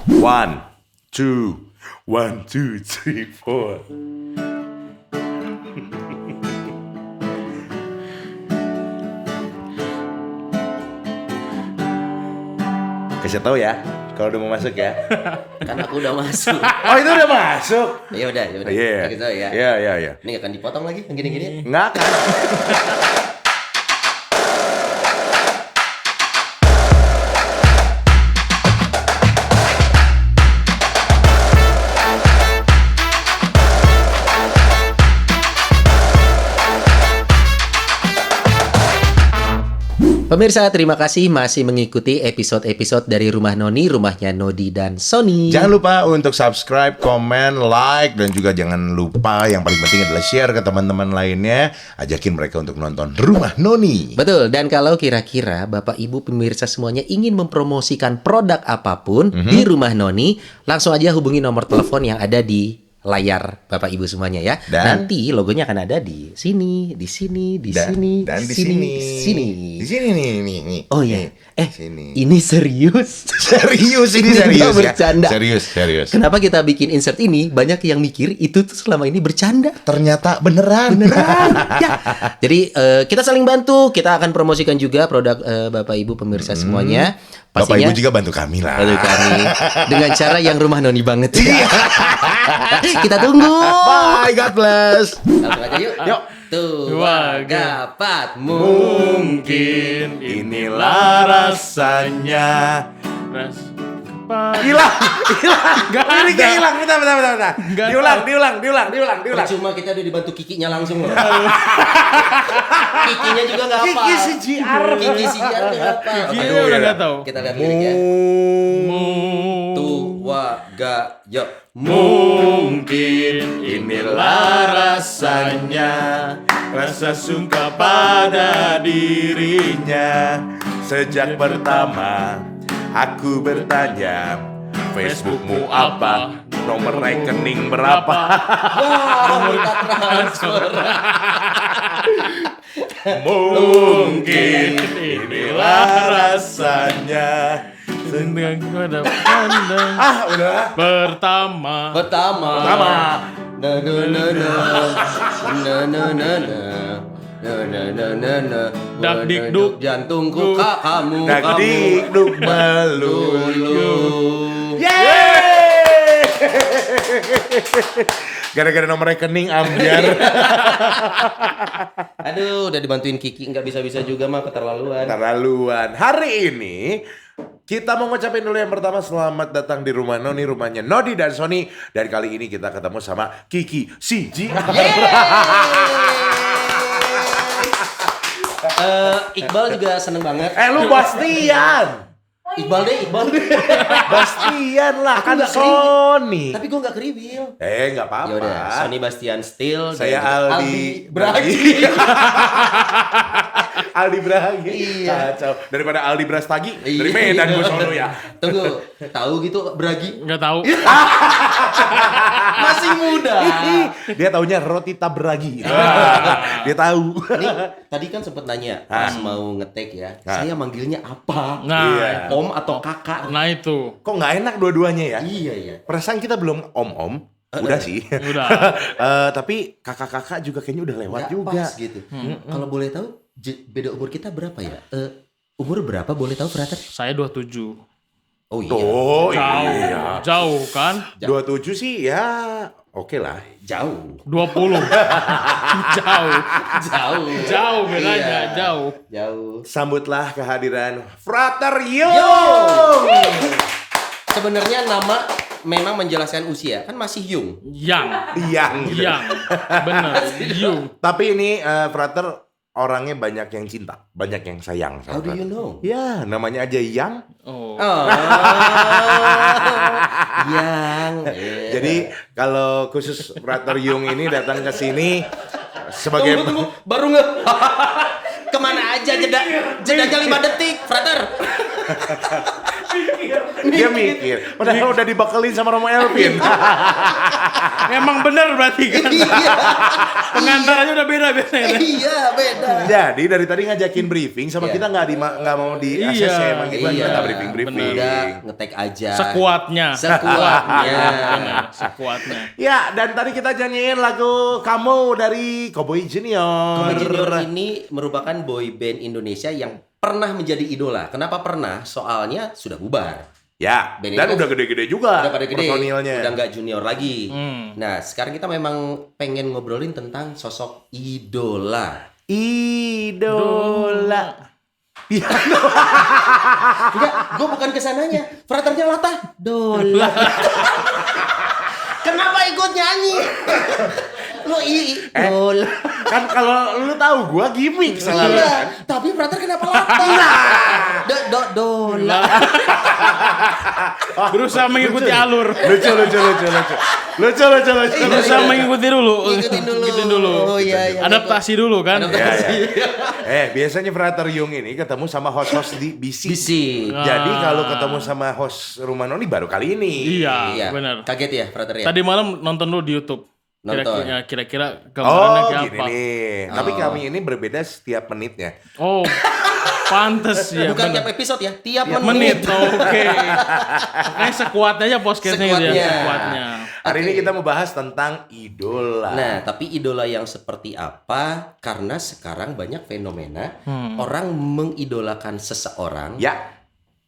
One, two, 1, 2, 3, 4. Kasih tahu ya, kalau udah mau masuk ya. Kan aku udah masuk. Oh, itu udah masuk. Ya udah. Iya. Gitu ya. Iya. Ini akan dipotong lagi yang gini-gini. Nggak kan? Pemirsa, terima kasih masih mengikuti episode-episode dari Rumah Noni, rumahnya Nodi dan Sony. Jangan lupa untuk subscribe, komen, like, dan juga jangan lupa yang paling penting adalah share ke teman-teman lainnya. Ajakin mereka untuk nonton Rumah Noni. Betul, dan kalau kira-kira Bapak Ibu pemirsa semuanya ingin mempromosikan produk apapun di Rumah Noni, langsung aja hubungi nomor telepon yang ada di layar Bapak Ibu semuanya ya. Dan nanti logonya akan ada di sini, di sini, di sini, dan di sini. Di sini nih. Oh ya, sini. Ini serius. Serius ini Nggak serius ya. bercanda. Serius. Kenapa kita bikin insert ini? Banyak yang mikir itu tuh selama ini bercanda. Ternyata beneran. Ya. Jadi kita saling bantu. Kita akan promosikan juga produk Bapak Ibu pemirsa semuanya. Bapak Pastinya Ibu juga bantu kami lah. bantu kami dengan cara yang Rumah Noni banget. Kita tunggu. Bye, God bless. Langsung aja yuk. Yuk. Dua, gapat. Mungkin inilah rasanya. Hilang. Liriknya hilang. Bentar. Diulang. Percuma kita udah dibantu kikinya langsung loh. Kikinya juga nggak apa. Kiki si JR nggak apa. Kikinya udah nggak tahu. Kita lihat liriknya. Tua gayo. Mungkin inilah rasanya, rasa sungka pada dirinya. Sejak pertama aku bertanya, Facebookmu apa? Nomor rekening berapa? Minta transfer. Mungkin inilah rasanya. Dengan pada pandang Udah. pertama. Dakdikduk jantungku kamu. Dakdikduk melulu. Yeay! Gara-gara nomor rekening ambiar. Aduh, udah dibantuin Kiki nggak bisa-bisa juga mah keterlaluan. Hari ini kita mau ngucapin dulu yang pertama, selamat datang di Rumah Noni, rumahnya Nodi dan Sony. Dan kali ini kita ketemu sama Kiki si JR. Iqbal juga seneng banget. Lu Bastian. Iqbal deh. Bastian lah, kan nggak Sony. Tapi gue nggak keribil. Nggak apa-apa. Yaudah, Sony Bastian Steel. Saya dan Aldi Bragi. Aldi Bragi. Iya. Kacau. Daripada Aldi Brastagi. Dari Medan gue sono ya. Tunggu, tahu gitu Bragi? Nggak tahu. Masih muda. Dia taunya roti tabragi. Dia tahu. Ini tadi kan sempet nanya pas mau ngetek ya. Saya manggilnya apa? Nah, Iya. Om atau kakak? nah itu. Kok nggak enak dua-duanya ya? Iya. Perasaan kita belum om-om. Udah sih. Udah. Tapi kakak-kakak juga kayaknya udah lewat Nggak juga. pas gitu. Kalau boleh tahu beda umur kita berapa ya? Umur berapa boleh tahu, Frater? Saya 27. Oh iya. Oh iya. Jauh kan? 27 sih ya oke lah. Jauh. 20. Jauh bedanya, Iya. jauh. Sambutlah kehadiran Frater Yung. Sebenarnya nama memang menjelaskan usia, kan masih Yung. Yang. Bener. You. Tapi ini Frater orangnya banyak yang cinta, banyak yang sayang How sama do you Frater. know? Ya, namanya aja Yang. Oh. Yang. Jadi kalau khusus Frater Yung ini datang ke sini sebagai Tunggu, baru nge. Kemana aja jedanya 5 detik, Frater. Dia mikir. Padahal udah dibekelin sama Romo Elvin. Emang bener berarti kan? Iya. Pengantarannya udah beda biasanya. Iya, beda. Jadi dari tadi ngajakin briefing sama Iya. kita nggak mau di ACC Iya, emang kita iya. nggak briefing. Udah ngetek aja. Sekuatnya. Sekuatnya. Benar, sekuatnya. Ya, dan tadi kita nyanyiin lagu Kamu dari Cowboy Junior. Cowboy Junior ini merupakan boy band Indonesia yang pernah menjadi idola. Kenapa pernah? Soalnya sudah bubar. Ya, Band dan itu udah gede-gede juga Udah pada gede, personilnya. udah nggak junior lagi. Hmm. Nah, sekarang kita memang pengen ngobrolin tentang sosok idola. Idola. Enggak, gue bukan kesananya. Fraternya latah. Dola. Kenapa ikut nyanyi? Lu dola. Kan kalau lu tahu gua gimmick selalu Iya, kan. tapi frater kenapa latah? Dola. Berusaha mengikuti alur. Lucu. Berusaha mengikuti dulu. Ikutin dulu. Ikutin dulu. Oh iya. Adaptasi dulu kan. Biasanya Frater Yung ini ketemu sama host-host di BC. Bisi. Jadi kalau ketemu sama host Rumah Noni baru kali ini. Iya, benar. Kaget ya, frater ya? Tadi malam nonton dulu di YouTube. Nonton. Kira-kira gambarannya Oh, kayak gini apa? nih. Tapi kami ini berbeda setiap menitnya. Oh, pantes ya. Bukan bener. tiap episode ya, tiap Menit, oke. Makanya sekuatnya aja podcastnya gitu ya, Sekuatnya. sekuatnya. Hari ini kita mau bahas tentang idola. Nah, tapi idola yang seperti apa? Karena sekarang banyak fenomena orang mengidolakan seseorang, Ya,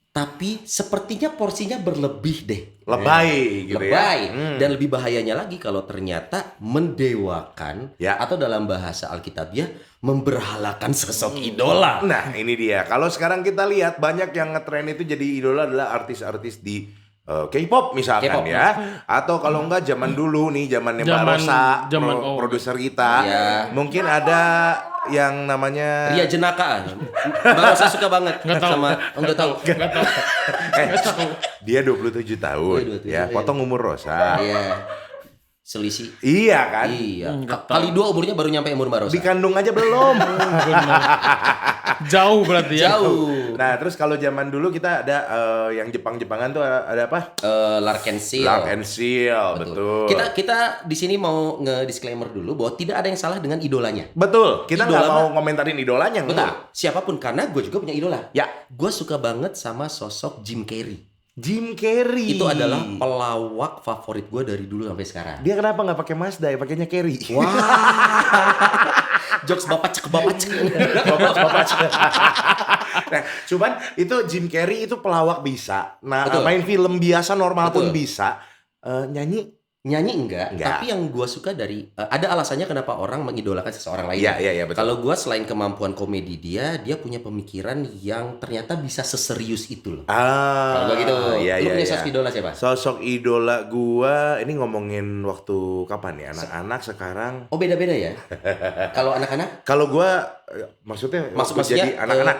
tapi sepertinya porsinya berlebih deh. lebay gitu Lebay. ya. Dan lebih bahayanya lagi kalau ternyata mendewakan Ya. atau dalam bahasa Alkitabiah memberhalakan sosok idola. Nah, ini dia. Kalau sekarang kita lihat banyak yang ngetren itu jadi idola adalah artis-artis di K-pop misalkan K-pop. ya. Atau kalau enggak zaman dulu nih, zamannya Mbak Zaman- Rosa, zaman- oh. produser kita. Iya. Mungkin ada yang namanya Ria Jenaka. Baru saya suka banget Nggak tahu. sama enggak tahu. Gak tau. dia 27 tahun Iya, 27, ya, iya. potong umur Rosa. Iya. Selisih. Iya kan? Iya. Nggak tahu. Kali 2 umurnya baru nyampe umur Mbak Rosa. Dikandung aja belum. Jauh berarti ya. Jauh. Nah, terus kalau zaman dulu kita ada yang Jepang-Jepangan tuh ada apa? Larkensil. Lark and Seal, betul. Kita di sini mau nge-disclaimer dulu bahwa tidak ada yang salah dengan idolanya. Betul, kita nggak Idola mau mah- ngomentarin idolanya, Betul. enggak. Siapapun, karena gue juga punya idola. Ya, Gue suka banget sama sosok Jim Carrey. Jim Carrey. Itu adalah pelawak favorit gue dari dulu sampai sekarang. Dia kenapa nggak pakai Mazda ya, pakainya Carey? Wah. Jokes bapak cek. Bapak. Nah, cuman itu Jim Carrey itu pelawak bisa. Nah, Betul. main film biasa normal pun Betul. bisa. Nyanyi Nyanyi enggak, Enggak. tapi yang gue suka dari ada alasannya kenapa orang mengidolakan seseorang lain. Iya, betul. Kalau gue selain kemampuan komedi dia punya pemikiran yang ternyata bisa seserius itu loh. Kalau gue gitu, Iya, lu punya iya. sosok idola siapa? Sosok idola gua ini ngomongin waktu kapan ya? Anak-anak sekarang. Oh beda-beda ya. Kalau anak-anak, Kalau gua maksudnya waktu maksudnya jadi anak-anak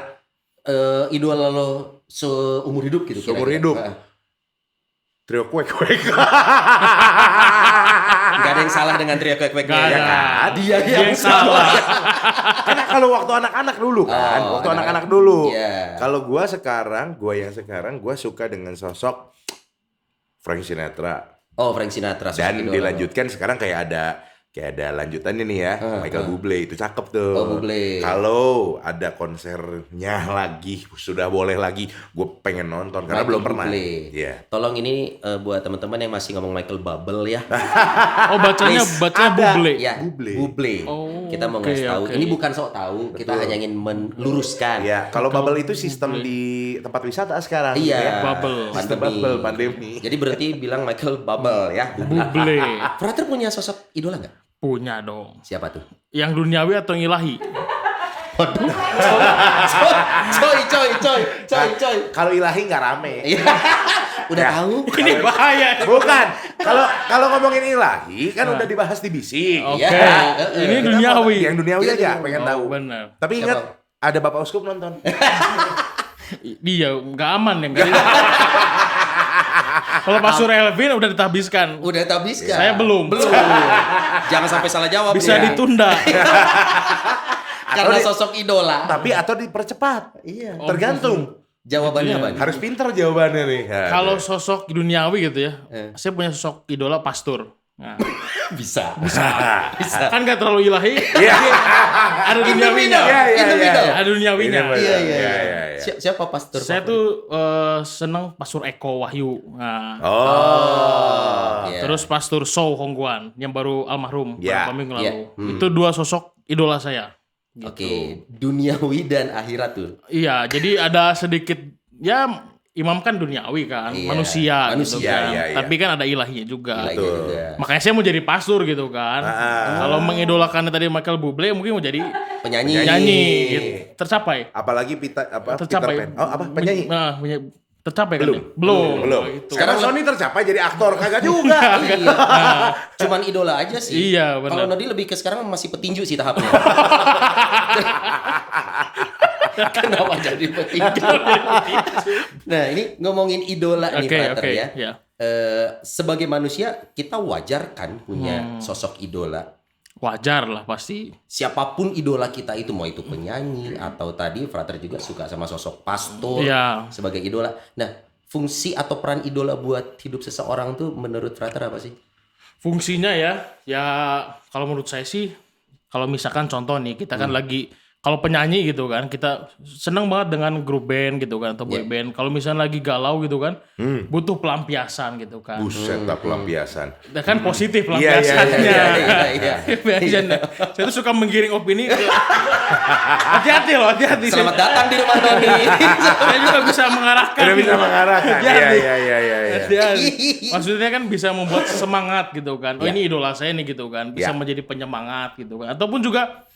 idola lo seumur hidup gitu. seumur kira-kira. hidup. Trio kuek. Nggak ada yang salah dengan trio kuek-kueknya Nggak ya ada. kan? Dia Dia yang salah. Karena kalau waktu anak-anak dulu kan, Oh, waktu anak-anak anak-anak. dulu. Iya. Kalau gua yang sekarang gua suka dengan sosok Frank Sinatra. Oh Frank Sinatra. sosok Dan idola. dilanjutkan sekarang kayak ada lanjutannya nih ya, Michael Bublé itu cakep tuh. Oh, Bublé. Kalau ada konsernya lagi, sudah boleh lagi, gue pengen nonton karena Michael belum pernah. Bublé. Iya. Tolong ini buat teman-teman yang masih ngomong Michael Bubble ya. Oh, bacanya Ada. Bublé. Ya, Bublé. Bublé. Oh, Kita mau oke, ngasih tahu. oke. Ini bukan sok tahu, kita hanya ingin meluruskan. Ya, kalau bubble itu sistem di tempat wisata sekarang. Iya. ya. Bubble. Sistem bubble, pandemi. Jadi berarti bilang Michael Bubble ya. Bublé. Frater punya sosok idola nggak? Punya dong. Siapa tuh? Yang duniawi atau yang ilahi? Coy. Kalau ilahi nggak rame. Iya. Udah Ya. tahu? Ini bahaya. Bukan. Kalau ngomongin ilahi kan udah dibahas di bisik. Oke. Iya. Ini Kita duniawi. Yang duniawi Iya, aja, duniawi. pengen Oh, tahu. benar. Tapi ingat Siapa? ada Bapak Uskup nonton. Dia nggak aman ya. Kalau Pak Surelvin udah ditabiskan. Udah habiskan. Saya belum. Jangan sampai salah jawab. Bisa ya. ditunda. Karena Atau sosok idola. Tapi atau dipercepat. Iya. Tergantung. Jawabannya apa? nih? Harus pintar jawabannya nih. Kalau sosok duniawi gitu ya, Eh. saya punya sosok idola pastor. Nah, bisa. kan gak terlalu ilahi, Iya. ada duniawinya. Iya. Ada duniawinya. Iya. Siapa pastor? Saya tuh seneng Pastor Eko Wahyu. Nah, Oh. Iya. terus Pastor Sow Hongguan yang baru almarhum Ya, beberapa minggu lalu. ya. Itu dua sosok idola saya. Gitu. Oke, duniawi dan akhirat tuh. Iya, jadi ada sedikit ya imam kan duniawi kan, Iya, manusia gitu manusia, kan. iya. Tapi kan ada ilahinya juga. Gila Betul. juga. Makanya saya mau jadi pastor gitu kan. Kalau mengidolakan tadi Michael Bublé mungkin mau jadi Penyanyi. penyanyi gitu. Tercapai. Apalagi Peter Tercapai. Pan. Oh, apa penyanyi? Nah, tercapai kan? Belum. Belum. Itu. Sekarang Sony tercapai jadi aktor kagak juga. Iya. Cuman idola aja sih. Iya, benar. Kalau Nodi lebih ke sekarang masih petinju sih tahapnya. Kenapa jadi petinju? Nah, ini ngomongin idola nih, Oke, Frater oke, ya. ya. Sebagai manusia, kita wajar kan punya sosok idola. Wajar lah pasti. Siapapun idola kita itu, mau itu penyanyi atau tadi Frater juga suka sama sosok pastor Iya. sebagai idola. Nah, fungsi atau peran idola buat hidup seseorang tuh menurut Frater apa sih? Fungsinya ya kalau menurut saya sih, kalau misalkan contoh nih kita kan lagi kalau penyanyi gitu kan, kita seneng banget dengan grup band gitu kan atau boy band. Kalau misalnya lagi galau gitu kan, butuh pelampiasan gitu kan. Buset, tak pelampiasan. Nah, kan positif Iya. pelampiasannya. Iya. Biasanya. Saya tuh suka menggiring opini. Hati-hati loh, hati-hati. Selamat datang di rumah Noni. Saya juga bisa mengarahkan. Udah bisa gitu. mengarahkan. Hati-hati. Iya. Hati-hati. Maksudnya kan bisa membuat semangat gitu kan. Oh Ya. ini idola saya nih gitu kan. Bisa Ya. menjadi penyemangat gitu kan. Ataupun juga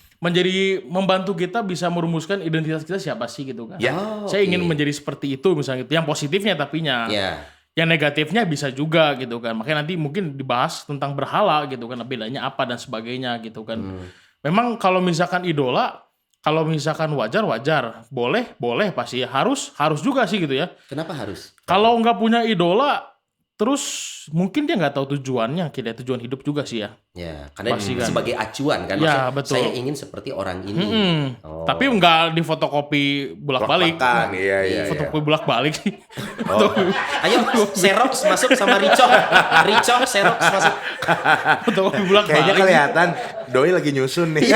membantu kita bisa merumuskan identitas kita siapa sih gitu kan. Ya. Saya ingin menjadi seperti itu misalnya gitu. Yang positifnya tapinya. Ya. Yang negatifnya bisa juga gitu kan. Makanya nanti mungkin dibahas tentang berhala gitu kan. Bedanya apa dan sebagainya gitu kan. Memang kalau misalkan idola, kalau misalkan wajar. Boleh pasti ya. Harus juga sih gitu ya. Kenapa harus? Kalau nggak punya idola, terus mungkin dia nggak tahu tujuannya. Kira tujuan hidup juga sih ya. Ya, karena Pasti kan. sebagai acuan kan. Ya, Maksudnya, betul. saya ingin seperti orang ini. Oh. Tapi nggak difotokopi bolak-balik. Bolak-balikan, iya. Fotokopi bolak-balik sih. Ayo Xerox masuk sama Ricoh. Ricoh Xerox masuk. Fotokopi bolak-balik. Kayaknya kelihatan Doi lagi nyusun nih.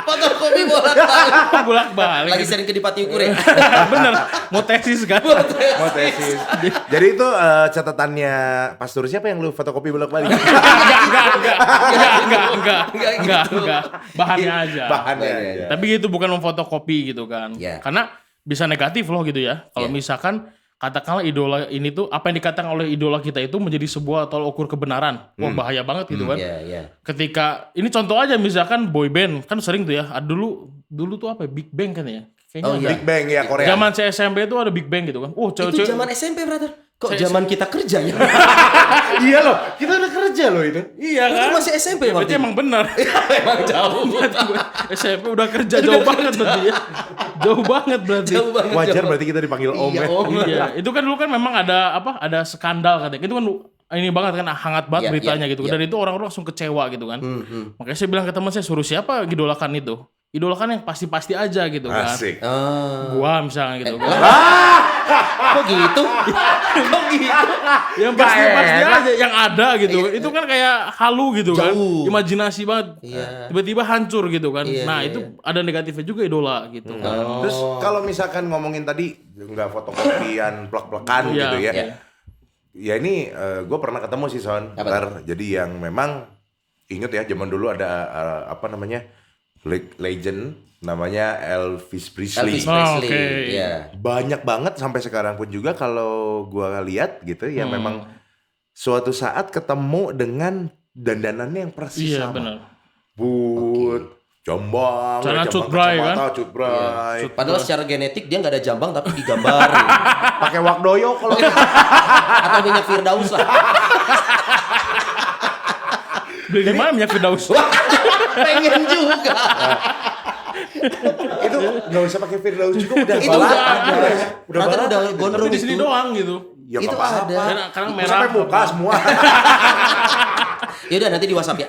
Fotokopi bolak-balik. Bolak-balik. Lagi sering ke Dipati Ukur ya. Bener. Mau tesis kan? Mau tesis. Jadi itu catatannya Pastor siapa yang lu fotokopi bolak-balik? Enggak. Bahannya aja. Bahannya aja. Tapi itu bukan memfotokopi gitu kan. Ya. Karena bisa negatif loh gitu ya. Kalau Ya. misalkan katakanlah idola ini tuh apa yang dikatakan oleh idola kita itu menjadi sebuah tolak ukur kebenaran. Wah bahaya banget gitu kan. Iya. Ketika ini contoh aja misalkan boy band kan sering tuh ya. Dulu tuh apa ya? Big Bang kan ya. Kayaknya Oh, iya. Big Bang ya Korea. Zaman saya SMP tuh ada Big Bang gitu kan. Oh Itu cewek-cewek. zaman SMP, brother. Kok zaman kita kerja ya? Iya loh, kita udah kerja loh itu. Iya Itu kan? masih SMP Ya, berarti waktu itu. emang benar. Emang jauh. SMP udah kerja jauh banget berarti ya. Jauh banget berarti. Jauh banget. Wajar jauh. berarti kita dipanggil Om Iya, ya. Om. Iya, itu kan dulu kan memang ada apa? Ada skandal katanya. Itu kan ini banget kan hangat banget Iya, beritanya iya, gitu. iya. Dan itu orang-orang langsung kecewa gitu kan. Makanya saya bilang ke teman saya suruh siapa idolakan itu. Idolakan yang pasti-pasti aja gitu kan. Asik. Gua misalnya gitu kan. Kok gitu? Kok gitu? Yang pasti-pasti aja yang ada gitu. Itu kan kayak halu gitu kan. Jauh. Imajinasi banget. Iya. Tiba-tiba hancur gitu kan. Iya, Nah, iya, itu ada negatifnya juga idola gitu kan. Terus kalau misalkan ngomongin tadi nggak fotokopian plek-plekan Iya, gitu ya. iya. Ya ini gue pernah ketemu sih Son. Apa Ntar, jadi yang memang inget ya zaman dulu ada apa namanya legend namanya Elvis Presley. Elvis Presley. oke. Iya. Banyak banget sampai sekarang pun juga kalau gua lihat gitu ya memang suatu saat ketemu dengan dandanannya yang persis Iya, sama. benar. Boot, jambang, Celana jambang cutbray, kan? kacamata, cutbray. Padahal secara genetik dia nggak ada jambang tapi digambar. Pakai wakdoyo kalau Atau minyak Firdaus lah. Beli di mana minyak Firdaus? Pengen juga. itu nggak usah pakai Firdaus juga udah Itu balap. udah ada. Udah Brother balap. udah gondrong Tapi di sini itu. doang gitu. Ya Itu nggak apa-apa. ada. Karena merah. Sampai muka semua. Ya udah nanti di WhatsApp ya.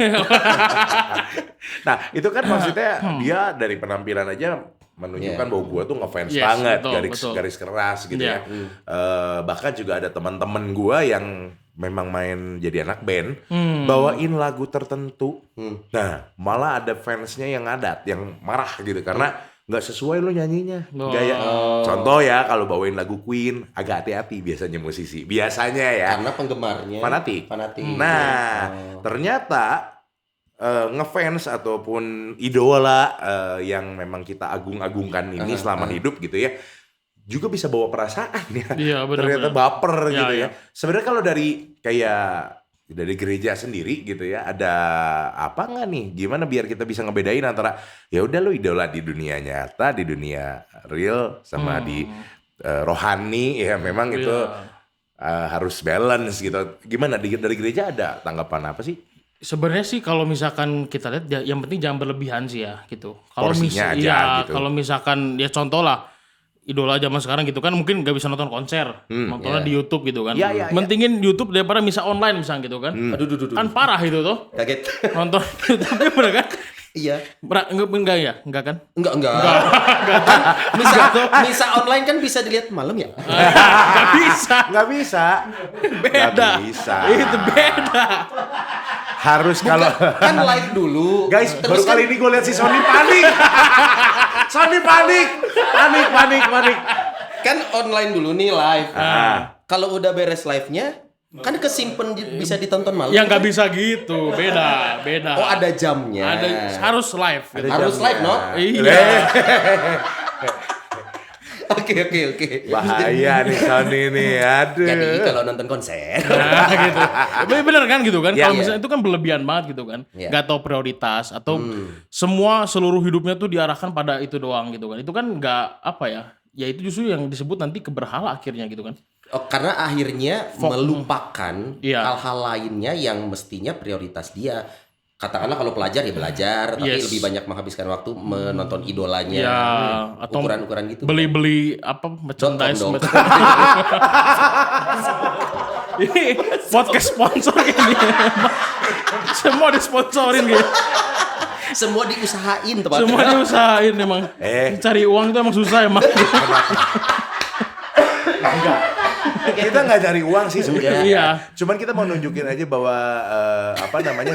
Nah itu kan maksudnya dia dari penampilan aja menunjukkan bahwa gue tuh ngefans Yes, banget, betul. garis keras gitu Iya. ya. Bahkan juga ada teman-teman gue yang memang main jadi anak band, bawain lagu tertentu. Nah, malah ada fansnya yang adat, yang marah gitu karena nggak sesuai lo nyanyinya, gaya. Contoh ya, kalau bawain lagu Queen, agak hati-hati biasanya musisi. Biasanya ya. Karena penggemarnya Fanatik. Nah, ternyata ngefans ataupun idola yang memang kita agung-agungkan ini selama hidup gitu ya, juga bisa bawa perasaan ya. Iya, benar, Ternyata benar. baper Ya, gitu ya. ya. Sebenarnya kalau dari gereja sendiri gitu ya, ada apa nggak nih? Gimana biar kita bisa ngebedain antara ya udah lo idola di dunia nyata, di dunia real, sama di rohani ya, memang itu harus balance gitu. Gimana dari gereja ada tanggapan apa sih? Sebenarnya sih kalau misalkan kita lihat yang penting jangan berlebihan sih ya gitu. Kalau Porsinya aja ya, gitu. kalau misalkan ya contoh lah idola zaman sekarang gitu kan mungkin nggak bisa nonton konser, nontonnya di YouTube gitu kan. Iya. Mentingin YouTube daripada misa online misalnya gitu kan. Aduh. Kan parah itu tuh. Kaget. Nonton YouTube bener kan? Iya. Enggak ya? Enggak kan? Enggak. Misa online kan bisa dilihat malam ya? Enggak bisa. Nggak bisa. Beda. Nggak bisa. Itu beda. Harus kalau Kan live dulu. guys, Terus baru kan kali ini gue lihat si Sony panik. Sony panik. kan online dulu nih live. Ah. Kalau udah beres live-nya, kan kesimpen bisa ditonton malam. Ya nggak bisa gitu. Beda. Oh, ada jamnya. Ada harus live. gitu. Harus live, no? Iya. Oke. Bahaya nih Sony nih, aduh. Jadi kalau nonton konser. Nah, gitu. Bener kan gitu kan? Iya, Kalau iya. misalnya itu kan berlebihan banget gitu kan. Iya. Gak tahu prioritas atau semua seluruh hidupnya tuh diarahkan pada itu doang gitu kan. Itu kan nggak apa ya? Ya itu justru yang disebut nanti keberhala akhirnya gitu kan. Oh, karena akhirnya melupakan Iya. hal-hal lainnya yang mestinya prioritas dia. Katakanlah kalau pelajar ya belajar, tapi Yes. lebih banyak menghabiskan waktu menonton idolanya. Ya, atau ukuran-ukuran gitu. beli-beli apa merchandise. dong. Ini podcast sponsor ini. Semua disponsorin gitu. Semua diusahain teman. Semua diusahain emang. Cari uang itu emang susah emang. Kita nggak cari uang sih sebenarnya. Iya. Cuman kita mau nunjukin aja bahwa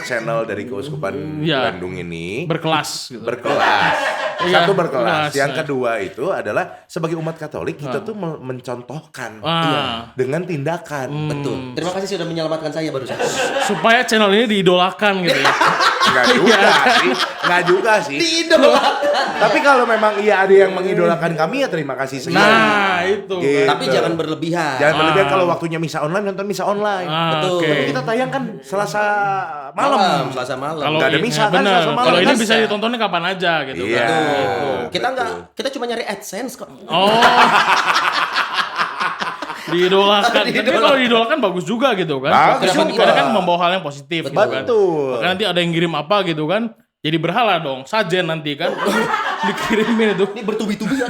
channel dari Keuskupan Iya. Bandung ini Berkelas gitu. berkelas. Iya, Satu berkelas. berkelas, Yang ya. kedua itu adalah sebagai umat Katolik kita tuh mencontohkan dengan tindakan. Betul. Terima kasih sudah menyelamatkan saya barusan. Supaya channel ini diidolakan gitu ya. Nggak juga sih. Diidolakan. Tapi kalau memang iya ada yang mengidolakan kami ya terima kasih sekali. Nah, itu. Gitu. Tapi jangan berlebihan. Jangan berlebihan kalau waktunya misa online nonton misa online. Betul. Oke. Tapi kita tayang kan Selasa malam. Selasa malam. Kalau Nggak ada ini- misa kan bener. Selasa malam. Kalau ini Bisa. bisa ditontonnya kapan aja gitu Iya. kan. Kita cuma nyari AdSense kok. Oh. Diidolakan. Tapi kalau diidolakan bagus juga gitu kan. Bagus Karena juga. kan membawa hal yang positif gitu kan. Betul. Maka nanti ada yang ngirim apa gitu kan. Jadi berhala dong, sajen nanti kan. Dikirimin itu. Ini bertubi-tubi.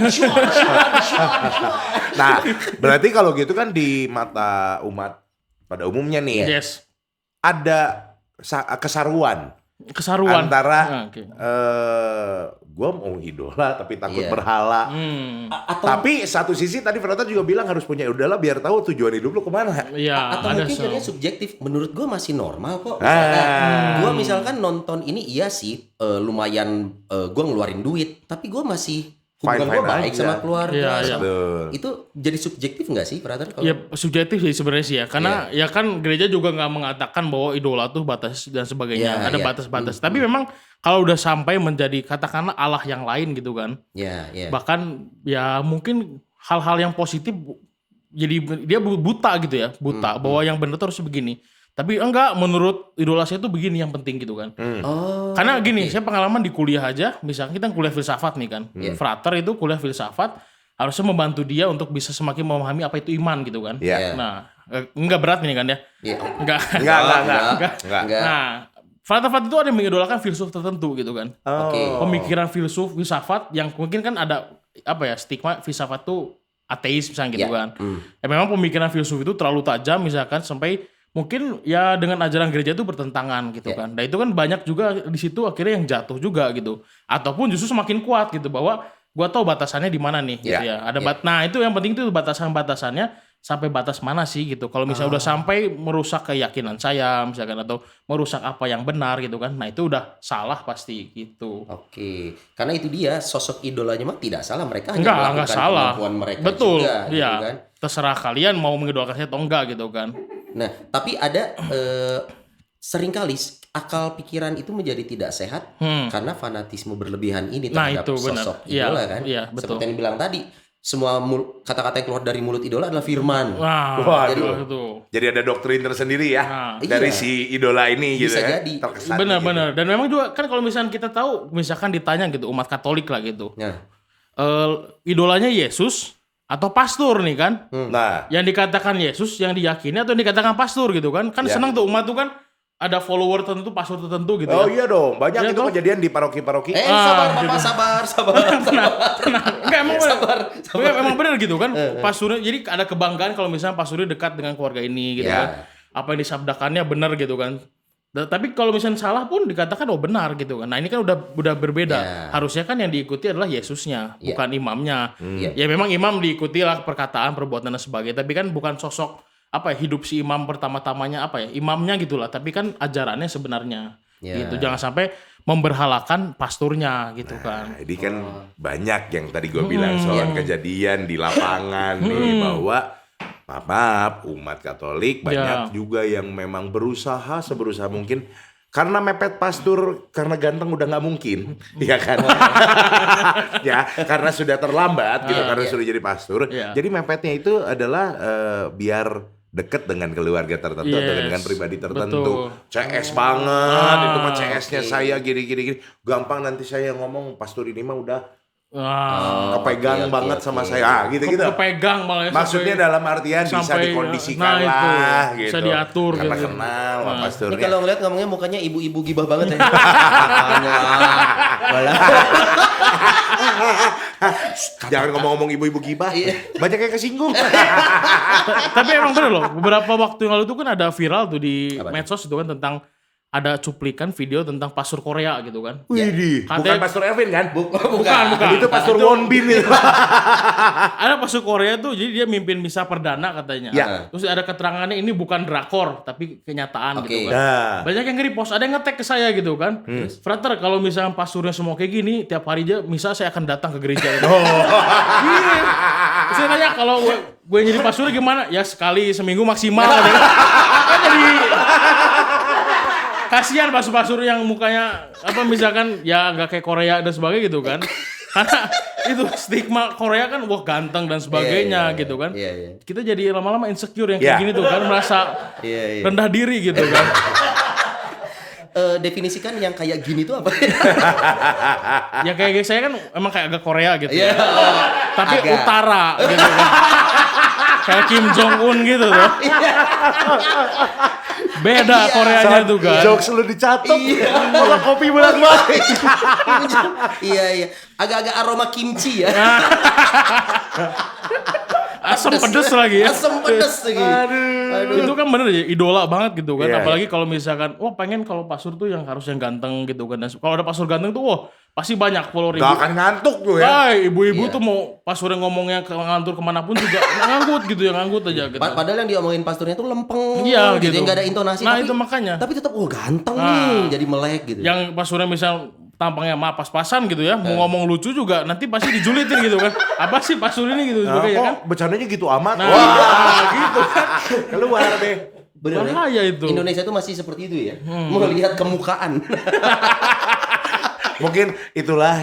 Nah, berarti kalau gitu kan di mata umat pada umumnya nih Yes. ada kesaruan Kesaruan. antara Oke. gue mau idola tapi takut Iya. berhala. Atau Tapi satu sisi tadi Fernanda juga bilang harus punya idola biar tahu tujuan hidup lu kemana. Iya, atau ada mungkin so. jadinya subjektif. Menurut gue masih normal kok. Ah. Gue misalkan nonton ini iya sih lumayan gue ngeluarin duit, tapi gue masih hubungan gue Fine-fine baik aja. sama keluarga. Iya, iya. Betul. Itu jadi subjektif nggak sih, brother? Kalau Ya subjektif sih sebenarnya sih ya, karena ya kan gereja juga nggak mengatakan bahwa idola tuh batas dan sebagainya, Iya, ada iya. batas-batas. Tapi memang kalau udah sampai menjadi katakanlah Allah yang lain gitu kan, ya, ya. bahkan ya mungkin hal-hal yang positif jadi dia buta gitu ya, buta bahwa yang benar tuh harus begini. Tapi enggak, menurut idola saya tuh begini yang penting gitu kan. Oh, Karena gini, saya pengalaman di kuliah aja, misalnya kita kuliah filsafat nih kan. Frater itu kuliah filsafat harusnya membantu dia untuk bisa semakin memahami apa itu iman gitu kan. Iya. Nah, enggak berat nih kan ya. Iya. Enggak. Enggak. Enggak. Nah, filsafat itu ada yang mengidolakan filsuf tertentu gitu kan. Oke. Pemikiran filsafat yang mungkin kan ada apa ya, stigma filsafat tuh ateis misalnya gitu Iya. kan. Ya memang pemikiran filsuf itu terlalu tajam misalkan sampai mungkin ya dengan ajaran gereja itu bertentangan gitu kan. Nah itu kan banyak juga di situ akhirnya yang jatuh juga gitu. Ataupun justru semakin kuat gitu bahwa gua tahu batasannya di mana nih gitu ya. Ada nah itu yang penting itu batasannya sampai batas mana sih gitu. Kalau misalnya udah sampai merusak keyakinan saya misalkan atau merusak apa yang benar gitu kan. Nah itu udah salah pasti gitu. Oke, karena itu dia sosok idolanya mah tidak salah, mereka hanya Enggak melakukan salah. kemampuan mereka Betul, juga, gitu iya. kan. Terserah kalian mau mengidolakan saya atau enggak gitu kan. Nah, tapi ada seringkali akal pikiran itu menjadi tidak sehat karena fanatisme berlebihan ini Nah, terhadap itu benar. sosok Iya, idola kan. iya, betul. Seperti yang dibilang tadi, semua kata-kata yang keluar dari mulut idola adalah firman. Wah, Waduh. itu. Jadi ada doktrin tersendiri ya Nah, dari iya. si idola ini gitu Bisa ya. jadi. Terkesan Benar-benar. Dan memang juga kan kalau misalnya kita tahu, misalkan ditanya gitu umat Katolik lah gitu, Nah, idolanya Yesus atau pastor nih kan? Nah, Yang dikatakan Yesus, yang diyakini atau yang dikatakan pastor gitu kan? Kan Ya. senang tuh umat tuh kan ada follower tertentu, pastor tertentu gitu oh ya. iya dong, banyak Iya itu toh? kejadian di paroki-paroki. sabar gitu. Bapak, sabar. Enggak emang benar. Sabar. Enggak, emang benar gitu kan? Pastornya jadi ada kebanggaan kalau misalnya pastornya dekat dengan keluarga ini gitu Ya. kan. Apa yang disabdakannya benar gitu kan. Tapi kalau misalnya salah pun dikatakan oh benar gitu kan. Nah, ini kan udah berbeda. Ya. Harusnya kan yang diikuti adalah Yesusnya, Ya. bukan imamnya. Ya. Ya memang imam diikuti lah perkataan, perbuatan dan sebagainya, tapi kan bukan sosok apa ya, hidup si imam pertama-tamanya apa ya, imamnya gitulah, tapi kan ajarannya sebenarnya. Ya. Gitu. Jangan sampai memberhalakan pasturnya gitu kan. Jadi kan banyak yang tadi gue bilang soal kejadian di lapangan nih bahwa maaf umat Katolik banyak juga yang memang berusaha seberusaha mungkin karena mepet pastor karena ganteng udah nggak mungkin ya kan ya karena sudah terlambat gitu karena sudah jadi pastor Iya. jadi mepetnya itu adalah biar deket dengan keluarga tertentu atau Yes, dengan pribadi tertentu. betul. CS banget, itu mah CS-nya oke. saya gini. Gampang nanti saya ngomong pastor ini mah udah Wah, kepegang oke, banget oke. sama saya. Gitu-gitu. kepegang malah ya, Maksudnya sampai- dalam artian bisa sampai, dikondisikan nah, itu, lah bisa gitu. diatur Karena gitu. kenal sama Ini pastornya. kalau ngeliat ngomongnya mukanya ibu-ibu gibah banget ya. Makanya, walah. Jangan ngomong-ngomong ibu-ibu gibah. Banyak yang kesinggung. Tapi emang bener loh, beberapa waktu yang lalu itu kan ada viral tuh di Apa? medsos itu kan tentang ada cuplikan video tentang pastor Korea gitu kan. Widih, bukan Katanya- pastor Erwin kan? Bukan. Itu pastor Won Bin itu. Ada pastor Korea tuh jadi dia mimpin misa perdana katanya. Ya. Terus ada keterangannya ini bukan drakor tapi kenyataan Oke. gitu kan. Nah, Banyak yang nge-repost, ada yang nge-tag ke saya gitu kan. Frater, kalau misalnya pasturnya semua kayak gini, tiap hari aja misa saya akan datang ke gereja. Gitu. Iya. Terus saya nanya kalau gue jadi pasturnya gimana? Ya sekali seminggu maksimal. Katanya. Kan jadi kasihan pastor-pastor yang mukanya apa misalkan ya nggak kayak Korea dan sebagainya gitu kan. Karena itu stigma Korea kan wah ganteng dan sebagainya gitu kan. Iya. Kita jadi lama-lama insecure yang kayak Iya. gini tuh kan, merasa Iya. rendah diri gitu kan. Definisikan yang kayak gini tuh apa? Ya kayak saya kan emang kayak agak Korea gitu Iya. ya. Tapi Agak. utara gitu kan. Kayak Kim Jong Un gitu tuh. Beda Koreanya tuh kan. jokes lu dicatat. Kalau kopi bolak-balik. Iya. Agak-agak aroma kimchi ya. Asam pedes lagi ya. Asam pedes lagi. Aduh. Itu kan bener ya, idola banget gitu kan. Iya, Apalagi kalau misalkan, wah pengen kalau pastor tuh yang harus yang ganteng gitu kan. Dan kalau ada pastor ganteng tuh, wah pasti banyak follower Gak akan ngantuk tuh ya. Hai, ibu-ibu Iya. tuh mau pastor yang ngomongnya ke ngantur kemanapun juga nganggut gitu ya, nganggut aja gitu. Padahal yang diomongin pastornya tuh lempeng Iya, gitu, gitu. yang gak ada intonasi. Nah, tapi, itu makanya. Tapi tetap ganteng nih, jadi melek gitu. Yang pastornya misal tampangnya mah pas-pasan gitu ya, mau ngomong lucu juga nanti pasti dijulitin gitu kan. Apa sih pastor ini gitu Nah, sebagainya kan. kok bercandanya gitu amat? Nah, Wah, gitu kan. keluar deh. Bener ya? Bahaya itu. Indonesia tuh masih seperti itu ya. Melihat kemukaan. Mungkin itulah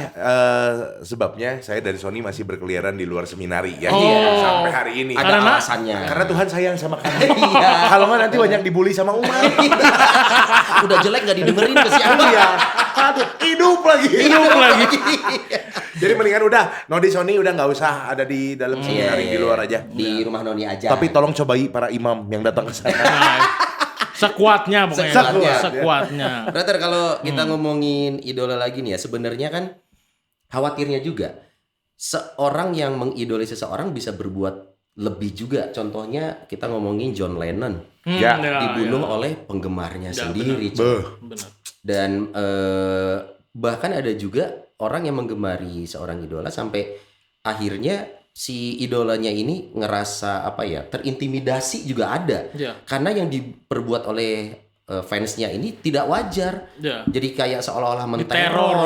sebabnya saya dari Sony masih berkeliaran di luar seminari ya. Oh. Sampai hari ini. Ada Karena- alasannya. Karena Tuhan sayang sama kami. Iya. Kalau nggak nanti banyak dibully sama umat. Udah jelek gak didengerin kesian. Iya. Aduh, hidup lagi. Hidup lagi. Jadi mendingan udah Nodi Sony udah nggak usah ada di dalam seminari di luar aja. Di rumah Noni aja. Tapi tolong cobai para imam yang datang ke sana. Nah, sekuatnya pokoknya. Sekuatnya. Sekuatnya. Brother, kalau kita ngomongin idola lagi nih ya, sebenarnya kan khawatirnya juga seorang yang mengidoli seseorang bisa berbuat lebih juga. Contohnya kita ngomongin John Lennon Ya, dibunuh oleh penggemarnya Ya, sendiri. Beuh. Benar. Dan bahkan ada juga orang yang menggemari seorang idola sampai akhirnya si idolanya ini ngerasa apa ya, terintimidasi juga ada. Iya. Karena yang diperbuat oleh fansnya ini tidak wajar. Iya. Jadi kayak seolah-olah Diteror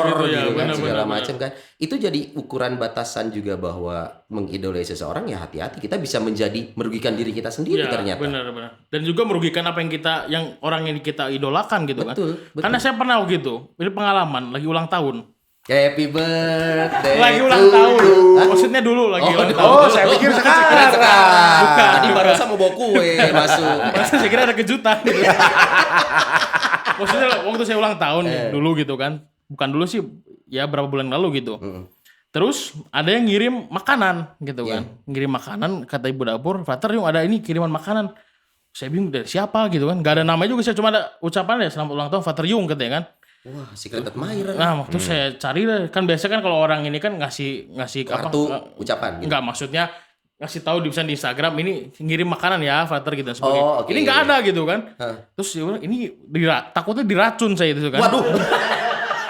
menteror gitu ya, kan, benar, segala benar, macam kan. Itu jadi ukuran batasan juga bahwa mengidolai seseorang ya hati-hati, kita bisa menjadi merugikan diri kita sendiri Iya, ternyata. benar. Dan juga merugikan apa yang orang yang kita idolakan gitu kan. Betul. Karena saya pernah gitu, ini pengalaman lagi ulang tahun. Happy birthday. Lagi ulang to tahun. you. Hah? Maksudnya dulu lagi ulang tahun. Oh, saya pikir sekarang. Bukan. Tadi barusan mau bawa kue masuk. Masa saya kira ada kejutan gitu. Maksudnya waktu saya ulang tahun dulu gitu kan. Bukan dulu sih, ya berapa bulan lalu gitu. Terus ada yang ngirim makanan gitu kan. Ngirim makanan, kata ibu dapur, Frater yung ada ini kiriman makanan. Saya bingung dari siapa gitu kan. Gak ada nama juga, saya cuma ada ucapan ya selamat ulang tahun Frater Yung katanya kan. Wah, secret admirer. Nah waktu saya cari deh, kan biasa kan kalau orang ini kan ngasih Kartu apa? ucapan. Gitu. Enggak, maksudnya ngasih tahu di Instagram ini ngirim makanan ya Frater gitu dan sebagainya. Oh, oke. Ini nggak ada gitu kan. Hah. Terus dia bilang, ini takutnya diracun saya itu kan. Waduh.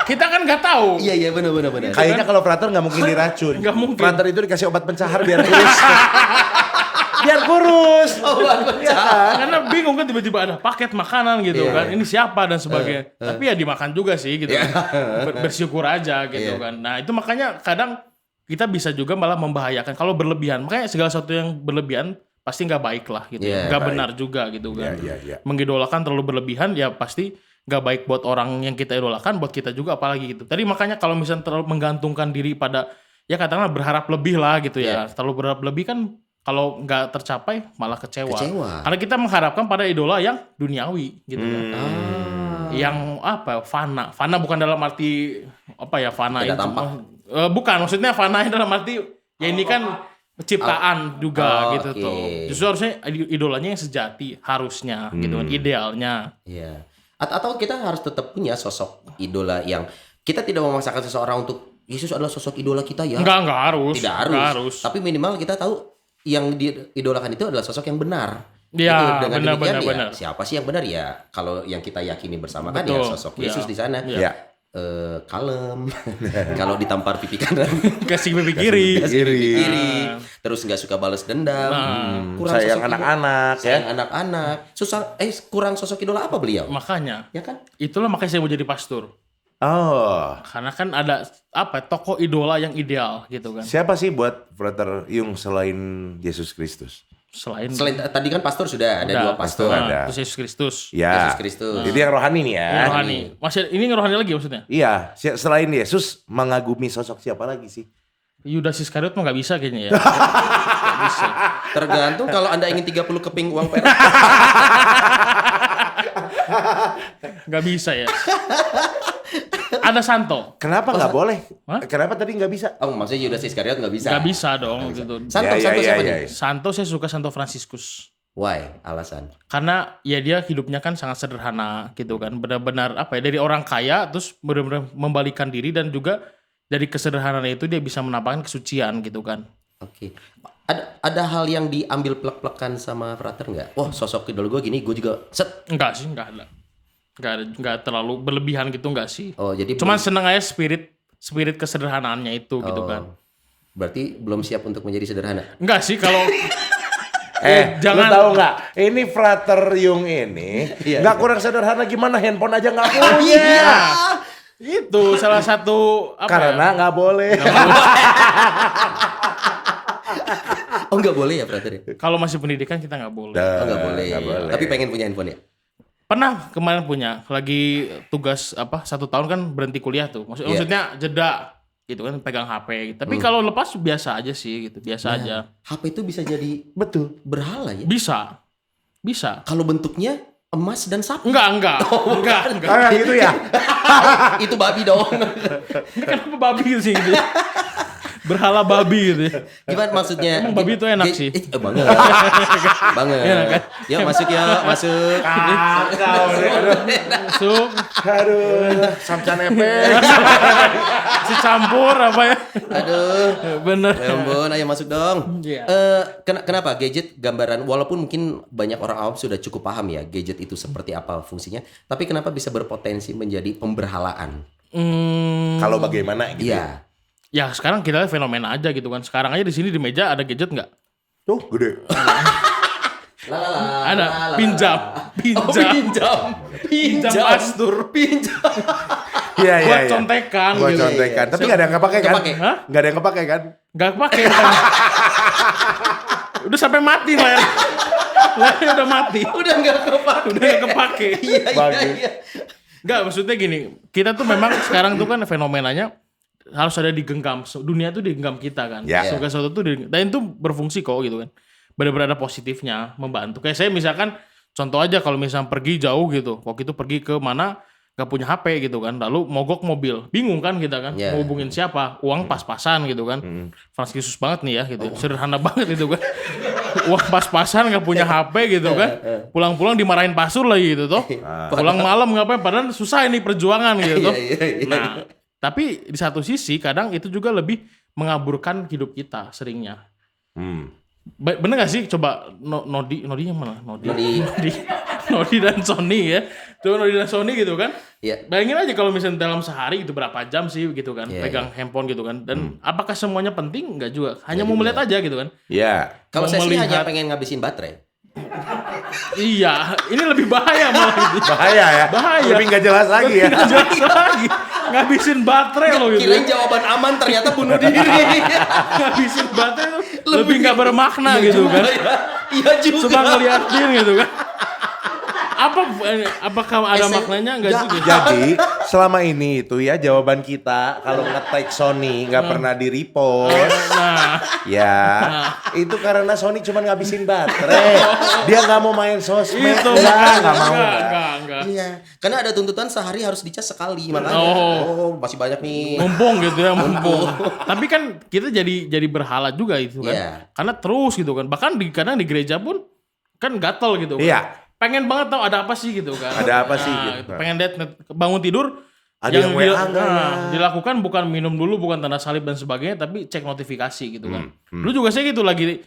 Kita kan nggak tahu. Iya benar. Kayaknya kalau Frater nggak mungkin diracun. Nggak mungkin. Frater itu dikasih obat pencahar biar kurus. Biar kurus. Iya kan? Karena bingung kan tiba-tiba ada paket makanan gitu Iya, kan. iya. Ini siapa dan sebagainya. Tapi ya dimakan juga sih gitu kan. Bersyukur aja gitu Iya. kan. Nah itu makanya kadang kita bisa juga malah membahayakan kalau berlebihan. Makanya segala sesuatu yang berlebihan pasti nggak baik lah gitu. Iya, Nggak baik. benar juga gitu kan. Iya. Mengidolakan terlalu berlebihan ya pasti nggak baik buat orang yang kita idolakan, buat kita juga apalagi gitu. Tadi makanya kalau misalnya terlalu menggantungkan diri pada ya katakanlah berharap lebih lah gitu ya. Terlalu berharap lebih kan kalau nggak tercapai malah kecewa. Karena kita mengharapkan pada idola yang duniawi gitu kan. Yang apa? Fana bukan dalam arti apa ya fana Tidak itu. tampak. Bukan, maksudnya fana dalam arti ya ini kan ciptaan juga gitu oke. tuh. Justru harusnya idolanya yang sejati harusnya gitu kan, idealnya. Iya. Atau kita harus tetap punya sosok idola yang kita tidak memaksakan seseorang untuk Yesus adalah sosok idola kita ya. Enggak harus. Tidak Nggak harus. Tapi minimal kita tahu yang diidolakan itu adalah sosok yang benar. Ya, Itu dengan benar, demikian benar. ya siapa sih yang benar ya? Kalau yang kita yakini bersama kan Betul. ya sosok Yesus Ya. di sana. Ya. Ya. Kalem. Kalau ditampar pipi kanan, Kasih pipi kiri. kasih pipi Kiri. kiri. Terus nggak suka balas dendam. Kurang Sayang sosok anak-anak idola. ya. Sayang anak-anak. Kurang sosok idola apa beliau? Makanya. Ya kan? Itulah makanya saya mau jadi pastor. Oh, Karena kan ada apa tokoh idola yang ideal gitu kan. siapa sih buat Frater Yung selain Yesus Kristus? Selain Tadi kan pastor sudah ada udah, dua pastor. Pastor ada. Terus Yesus Kristus. Ya. Yesus Kristus. Jadi yang rohani nih ya. Yang rohani. Masih ini rohani lagi maksudnya? Iya, selain Yesus mengagumi sosok siapa lagi sih? Yudas Iskariot mah nggak bisa kayaknya ya. Nggak bisa. Tergantung kalau Anda ingin 30 keping uang perak. Nggak bisa ya. Ada Santo. Kenapa nggak boleh? Hah? Kenapa tadi nggak bisa? Oh, maksudnya Yudas Iskariot nggak bisa. Nggak bisa dong gitu. Santo Ya, siapa ya. nih? Santo saya suka Santo Fransiskus. Why? Alasan. Karena ya dia hidupnya kan sangat sederhana gitu kan. Benar-benar apa ya, dari orang kaya terus benar-benar membalikan diri dan juga dari kesederhanaan itu dia bisa menampakkan kesucian gitu kan. Oke. Ada hal yang diambil plek-plekan sama Frater nggak? Oh, sosok idol gue gini, gue juga set. Enggak sih, enggak ada. Enggak terlalu berlebihan gitu enggak sih. Oh, jadi Cuman seneng aja spirit kesederhanaannya itu gitu Oh, kan. Berarti belum siap untuk menjadi sederhana. Enggak sih kalau Jangan jangan- tahu nggak? Ini Frater Yung ini Iya. nggak kurang sederhana gimana handphone aja nggak punya. Iya. itu salah satu apa Karena ya? nggak boleh. Oh, nggak boleh ya Frater? Kalau masih pendidikan kita nggak boleh. Oh, nggak boleh. nggak boleh. Tapi pengen punya handphone ya? Pernah kemarin punya lagi tugas apa 1 tahun kan berhenti kuliah tuh. Iya. Maksudnya jeda gitu kan pegang HP. Tapi kalau lepas biasa aja sih gitu, biasa aja. HP itu bisa jadi Betul. berhala ya? Bisa. Bisa. Kalau bentuknya emas dan sapi. Enggak. Enggak. Kayak gitu ya. Itu babi dong. Kenapa babi sih gitu? Berhala babi gitu ya. Gimana maksudnya? Emang babi itu enak sih. Banget. Banget. Enak kan? Yuk masuk ya, masuk. Kau Masuk. aduh, samcan epek. Si campur apa ya? Aduh. Bener. Ya ampun, ayo masuk dong. Iya. Kenapa gadget gambaran, walaupun mungkin banyak orang awam sudah cukup paham ya gadget itu seperti apa fungsinya, tapi kenapa bisa berpotensi menjadi pemberhalaan? Kalau bagaimana gitu. Iya. Ya sekarang kita lihat fenomena aja gitu kan. Sekarang aja di sini di meja ada gadget nggak? Tuh gede. Ada pinjam. Pinjam astur. Iya, Buat contekan Buat gitu. contekan. Tapi gak ada yang kepake kan? Nggak pakai. Hah? Gak ada yang kepake kan? Gak kepake kan? Udah sampai mati layar. Layarnya udah mati. Udah nggak kepake. Udah gak kepake. Iya. Enggak, maksudnya gini, kita tuh memang sekarang tuh kan fenomenanya harus ada digenggam. Dunia tuh digenggam kita kan. Ya. Segala sesuatu tuh dan itu berfungsi kok gitu kan. Benar-benar ada positifnya, membantu. Kayak saya misalkan contoh aja kalau misalnya pergi jauh gitu. Waktu itu pergi ke mana gak punya HP gitu kan. Lalu mogok mobil. Bingung kan kita kan. Ya. Mau hubungin siapa? Uang pas-pasan gitu kan. Frans Yesus banget nih ya gitu. Sederhana banget itu kan. Uang pas-pasan gak punya HP gitu kan. Pulang-pulang dimarahin pasur lagi gitu toh. Pulang malam ngapain padahal susah ini perjuangan gitu toh. Iya. Nah, tapi di satu sisi kadang itu juga lebih mengaburkan hidup kita seringnya. Bener gak sih? Coba Nodi yang mana? Nodi dan Sony ya. Coba Nodi dan Sony gitu kan. Iya. Bayangin aja kalau misalnya dalam sehari itu berapa jam sih gitu kan. Iya, Pegang handphone gitu kan. Dan apakah semuanya penting? Enggak juga. Hanya mau melihat aja gitu kan. Iya. Kalau Mau saya sih hanya melihat. pengen ngabisin baterai. Iya, ini lebih bahaya malah gitu. Bahaya ya? Bahaya. Lebih gak jelas lagi ya? Nggak jelas lagi. Ngabisin baterai loh gitu. Kirain jawaban aman ternyata bunuh diri. Ngabisin baterai tuh lebih nggak bermakna gitu kan. Iya juga. Coba ngeliatin gitu kan. Apakah ada maknanya enggak juga? Jadi selama ini itu ya jawaban kita kalau nge-tag Sony nggak pernah di-repost. Nah, Ya, itu karena Sony cuma ngabisin baterai. Dia nggak mau main sosmed. itu Nggak mau. enggak. Iya. Karena ada tuntutan sehari harus dicas sekali makanya. Oh. Masih banyak nih. Mumpung gitu ya, mumpung. Tapi kan kita jadi berhala juga itu kan. Iya. Karena terus gitu kan. Bahkan kadang di gereja pun kan gatel gitu kan. Iya. Pengen banget tahu ada apa sih gitu kan. Ada apa sih Nah, gitu. Pengen lihat bangun tidur Ada yang WA nggak ya? dilakukan bukan minum dulu, bukan tanda salib dan sebagainya, tapi cek notifikasi gitu kan. Hmm. Lu juga saya gitu lagi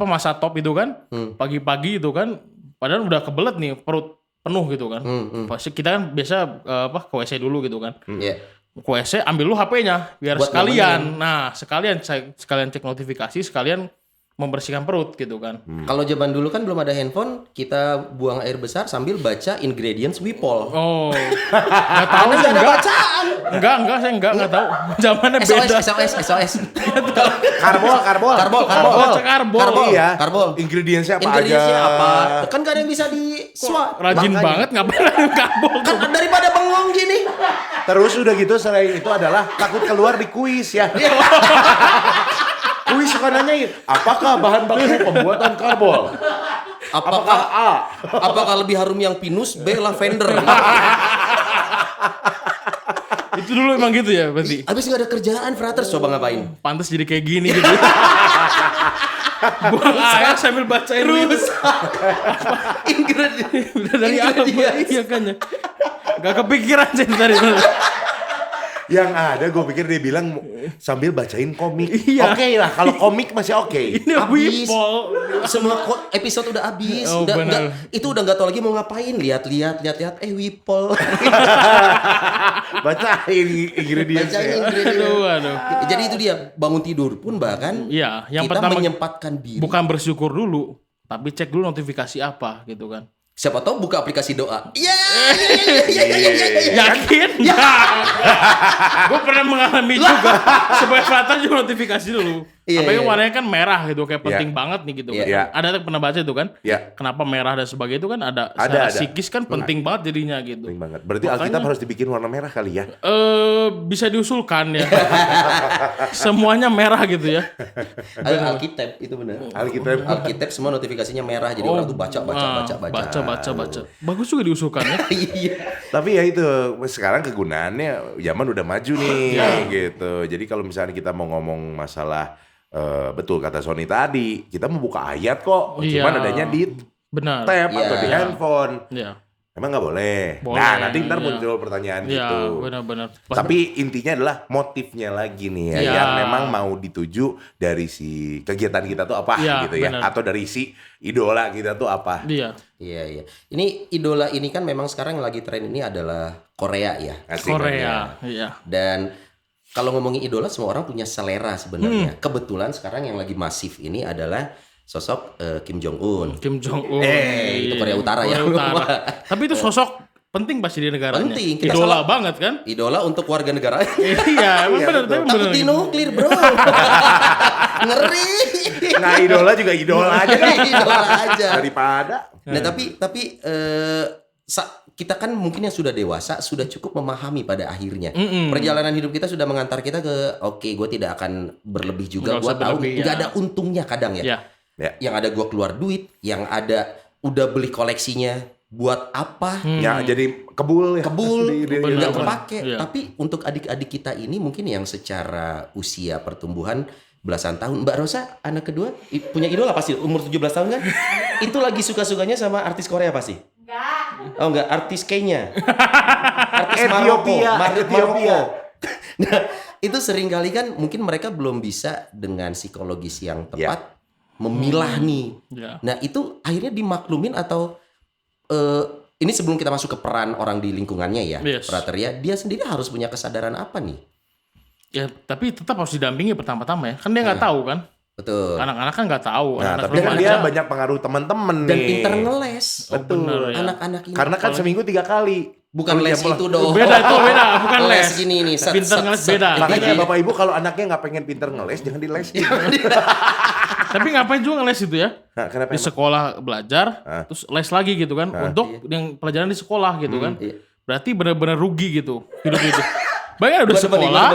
masa top itu kan, pagi-pagi itu kan, padahal udah kebelet nih perut penuh gitu kan. Pasti kita kan biasa ke WC dulu gitu kan. Iya. Ke WC ambil lu HP-nya biar Buat sekalian. Nah, sekalian cek notifikasi, sekalian membersihkan perut gitu kan. Kalau zaman dulu kan belum ada handphone, kita buang air besar sambil baca ingredients Wipol. Oh, nggak tahu Nggak ada enggak. bacaan. Enggak, saya enggak tahu. Zamannya beda. SOS. Karbol. Baca karbol. Iya. Karbol. Ingredientsnya apa Ingredientsnya aja? apa? Kan gak ada yang bisa di swap. Rajin Makanya. banget ngapain ada karbol. Kan daripada bengong gini. Terus udah gitu selain itu adalah takut keluar di kuis ya. Kuis suka nanyain, apakah bahan baku pembuatan karbol? Apakah A? Apakah lebih harum yang pinus, B lavender? Itu dulu emang gitu ya berarti. Abis nggak ada kerjaan, Fratters coba ngapain? Pantes jadi kayak gini gitu. Buang air sambil bacain Terus ingredient udah dari apa? Iya kan ya. Gak kepikiran sih tadi. Yang ada gue pikir dia bilang sambil bacain komik. Iya. Oke lah, kalau komik masih oke. Ini Habis. Wipol. Semua episode udah habis, Oh, udah bener. itu udah nggak tahu lagi mau ngapain. Lihat, Wipol. Bacain ingredientsnya. Bacain ingredient. Aduh. Jadi itu dia bangun tidur pun bahkan Iya, yang kita pertama menyempatkan diri. bukan bersyukur dulu, tapi cek dulu notifikasi apa gitu kan. Siapa tahu buka aplikasi doa. Iya. Yakin? Ya. Gue pernah mengalami juga. Sebagai pelatihan juga notifikasi dulu. Iya, Apalagi iya. warnanya kan merah gitu, kayak penting Iya. banget nih gitu Iya. kan. Iya. Ada pernah baca itu kan? Iya. Kenapa merah dan sebagainya itu kan ada. Ada, Secara ada. psikis kan penting banget jadinya gitu. Penting banget. Berarti Makanya- Alkitab harus dibikin warna merah kali ya. Bisa diusulkan ya. Semuanya merah gitu ya. Alkitab itu benar. Alkitab semua notifikasinya merah jadi orang tuh baca. Baca. Bagus juga diusulkan ya. Iya. Tapi ya itu sekarang kegunaannya zaman udah maju nih gitu. Jadi kalau misalnya kita mau ngomong masalah betul kata Sony tadi, kita mau buka ayat kok. Iya. Cuman adanya di Benar. tab Iya. atau di handphone. Iya. Emang nggak boleh. Boleh, Nah, nanti ntar iya. muncul pertanyaan Iya, gitu. benar-benar. Tapi intinya adalah motifnya lagi nih ya, Iya. yang memang mau dituju dari si kegiatan kita tuh apa Iya, gitu ya, benar. atau dari si idola kita tuh apa. Iya. Iya, iya. Ini idola ini kan memang sekarang yang lagi tren ini adalah Korea ya. Asik. Korea, iya. Dan kalau ngomongin idola semua orang punya selera sebenarnya. Kebetulan sekarang yang lagi masif ini adalah sosok Kim Jong Un. Kim Jong Un. itu Korea Utara ya. Korea Utara. Tapi itu sosok penting pasti di negaranya. Penting, kita Idola salah. banget kan? Idola untuk warga negara. Iya, emang benar, tapi benar. Takut di nuklir, bro. Ngeri. Nah, idola juga idola aja deh. Idola aja. Daripada Nah, tapi kita kan mungkin yang sudah dewasa sudah cukup memahami pada akhirnya. Perjalanan hidup kita sudah mengantar kita ke oke, gue tidak akan berlebih juga. Nggak Gue usah tahu berlebih, nggak ya. ada untungnya kadang ya. Ya. ya, Yang ada gue keluar duit, yang ada udah beli koleksinya buat apa? ya jadi kebul ya. Kebul Bener, nggak bener. kepake. Iya. Tapi untuk adik-adik kita ini mungkin yang secara usia pertumbuhan belasan tahun. Mbak Rosa anak kedua punya idola pasti umur 17 tahun kan? Itu lagi suka-sukanya sama artis Korea pasti? Enggak. Oh enggak, artis Kenya. Artis Ethiopia, Maroko. Ethiopia. Nah, itu sering kali kan mungkin mereka belum bisa dengan psikologis yang tepat memilah nih. Ya. Nah, itu akhirnya dimaklumin atau ini sebelum kita masuk ke peran orang di lingkungannya ya, Yes. Prateria, dia sendiri harus punya kesadaran apa nih? Ya, tapi tetap harus didampingi pertama-tama ya. Kan dia nggak tahu kan. Betul. Anak-anak kan nggak tahu. Nah, Anak-anak tapi kan remaja. dia banyak pengaruh teman-teman nih. Dan pinter ngeles. Betul. bener, ya. Anak-anak ini. Karena kan seminggu 3 kali. Bukan Kalau les dia pulang. itu dong. Beda itu, beda. Bukan les. gini nih. Pinter ngeles beda. Makanya Bapak Ibu kalau anaknya nggak pengen pinter ngeles, jangan diles. Tapi ngapain juga ngeles itu ya? Nah, kenapa Di emang? sekolah belajar, terus les lagi gitu kan. Untuk yang pelajaran di sekolah gitu kan. iya. Berarti benar-benar rugi gitu hidup itu. Bayangin udah sekolah,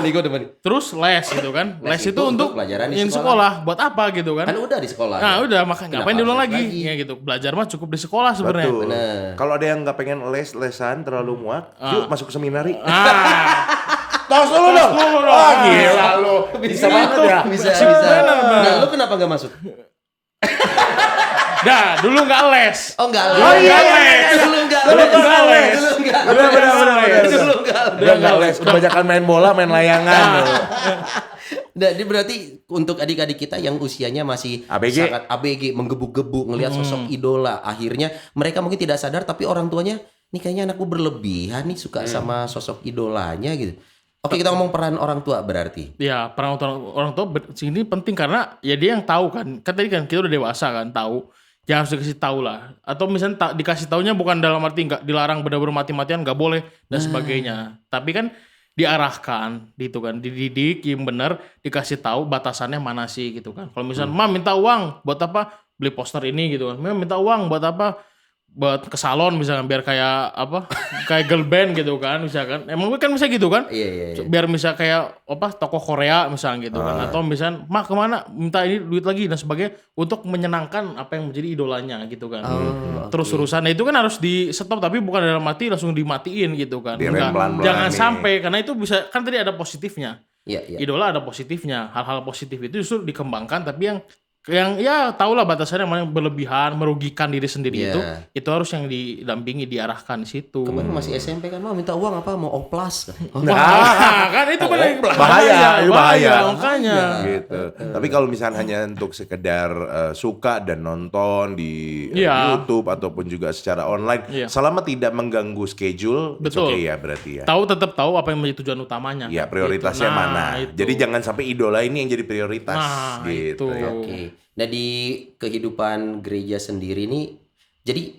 terus les gitu kan. Les itu untuk pelajaran di yang sekolah. sekolah. Buat apa gitu kan? Kan udah di sekolah. Nah udah, makanya ngapain Kenapa diulang harus lagi? Ya gitu. Belajar mah cukup di sekolah sebenarnya. Betul. Bener. Kalau ada yang nggak pengen lesan terlalu muak, yuk masuk ke seminari. Ah, Tos dulu dong. dulu dong. Oh, gila lu. Bisa banget ya. Bisa. Bener, bener. Nah, lu kenapa gak masuk? dah dulu nggak les. Oh enggak les. Oh, iya, iya. Dulu enggak Dulu les. nggak les. Dulu enggak les. Bener, bener, bener, bener. Dulu enggak les. Udah nggak les. Kebanyakan main bola, main layangan. Nah, ini berarti untuk adik-adik kita yang usianya masih ABG. sangat ABG, menggebu-gebu ngelihat sosok idola, akhirnya mereka mungkin tidak sadar tapi orang tuanya, nih kayaknya anakku berlebihan nih suka sama sosok idolanya gitu. Oke, kita ngomong peran orang tua berarti. Ya, peran orang tua sini penting karena ya dia yang tahu kan. Kan tadi kan kita udah dewasa kan, tahu. Ya harus dikasih tahu lah. Atau misalnya dikasih taunya bukan dalam arti nggak dilarang benar-benar mati-matian nggak boleh dan sebagainya. Tapi kan diarahkan gitu kan, dididik yang benar, dikasih tahu batasannya mana sih gitu kan. Kalau misalnya "Ma minta uang buat apa? Beli poster ini" gitu kan. "Ma minta uang buat apa? Buat ke salon misalkan biar kayak apa? Kayak girl band gitu kan misalkan. Emang kan bisa gitu kan? Iya. Biar bisa kayak apa tokoh Korea misalnya gitu kan, atau misalnya "Mak kemana minta ini duit lagi" dan sebagainya untuk menyenangkan apa yang menjadi idolanya gitu kan. Terus urusan itu kan harus di stop, tapi bukan dalam mati langsung dimatiin gitu kan. Direm Enggak. pelan-pelan Jangan nih. sampai, karena itu bisa kan tadi ada positifnya. Iya. Idola ada positifnya, hal-hal positif itu justru dikembangkan, tapi yang ya tahulah batasannya mana yang berlebihan merugikan diri sendiri Iya. itu harus yang didampingi, diarahkan di situ. Kemarin masih SMP kan, mau minta uang apa? Mau oplas. Nah, kan itu benar Bahaya, itu bahaya. makanya. Gitu. Tapi kalau misalnya hanya untuk sekedar suka dan nonton di Iya. YouTube ataupun juga secara online, Iya. selama tidak mengganggu schedule, it's Betul. okay ya berarti ya. Tetap tahu apa yang menjadi tujuan utamanya. Ya prioritasnya Gitu. Nah, mana. itu. Jadi jangan sampai idola ini yang jadi prioritas. Nah, gitu. itu. Ya. Oke. Nah, di kehidupan gereja sendiri nih, jadi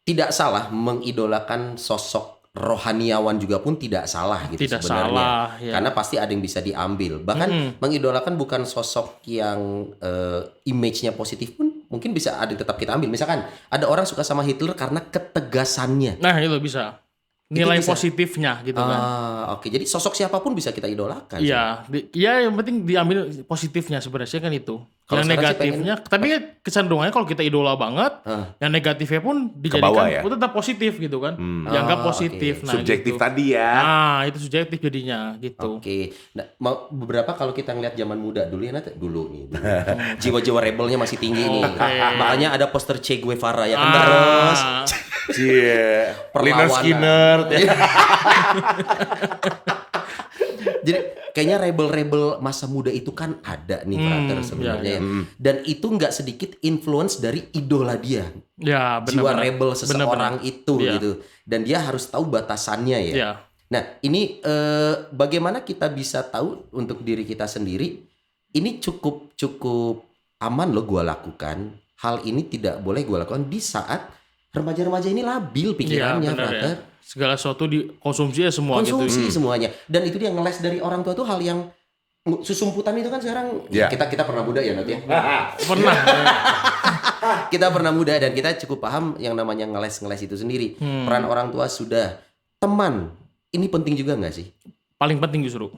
tidak salah mengidolakan sosok rohaniawan juga pun tidak salah gitu Tidak sebenarnya. salah, ya. Karena pasti ada yang bisa diambil. Bahkan mengidolakan bukan sosok yang image-nya positif pun mungkin bisa ada yang tetap kita ambil. Misalkan ada orang suka sama Hitler karena ketegasannya. Nah, itu bisa. Nilai bisa. positifnya gitu kan. Oke. Jadi sosok siapapun bisa kita idolakan. Iya, iya yang penting diambil positifnya sebenarnya kan itu. Kalau Yang sekarang sih negatifnya, tapi kecenderungannya kalau kita idola banget, yang negatifnya pun dijadikan bawah ya? tetap positif gitu kan. Dianggap positif. Nah, Subjektif gitu. tadi ya. Nah, itu subjektif jadinya gitu. Oke, nah, beberapa kalau kita ngeliat zaman muda dulu ya, dulu nih, jiwa-jiwa rebelnya masih tinggi nih. Makanya ada poster Che Guevara ya kan terus. Cie, Liner Perlawanan. Skinner. Ya. Jadi kayaknya rebel-rebel masa muda itu kan ada nih Frater sebenarnya ya. Dan itu nggak sedikit influence dari idola dia. Ya, Jiwa benar-benar. rebel seseorang itu Iya. gitu. Dan dia harus tahu batasannya ya. Iya. Nah ini bagaimana kita bisa tahu untuk diri kita sendiri ini cukup aman loh gua lakukan. Hal ini tidak boleh gua lakukan di saat remaja-remaja ini labil pikirannya, benar Frater. ya. Segala sesuatu dikonsumsi ya semua Konsumsi gitu. semuanya. Dan itu dia ngeles dari orang tua tuh hal yang susumputan itu kan sekarang Ya. kita pernah muda ya nanti ya. Pernah. Kita pernah muda dan kita cukup paham yang namanya ngeles itu sendiri. Peran orang tua sudah. Teman, ini penting juga nggak sih? Paling penting justru.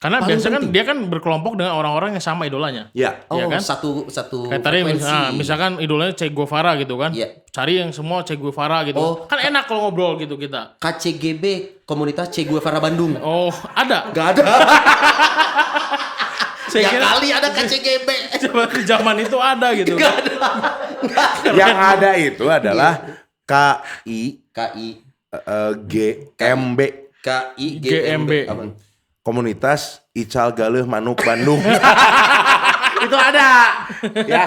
Karena Paling biasanya kan penting. dia kan berkelompok dengan orang-orang yang sama idolanya. Ya. Oh, Iya kan? satu Kayak tadi frekuensi. misalkan idolanya Che Guevara gitu kan. Iya. Cari yang semua Che Guevara gitu. Oh. Kan enak kalau ngobrol gitu kita. KCGB, Komunitas Che Guevara Bandung. Oh, ada. Gak ada. Saya Ya kira kali ada KCGB. di zaman itu ada gitu. Gak ada. Yang ada itu adalah KI KI GMB, KI GMB. Apa? Komunitas Ical Galeuh Manuk Bandung. Itu ada. Ya,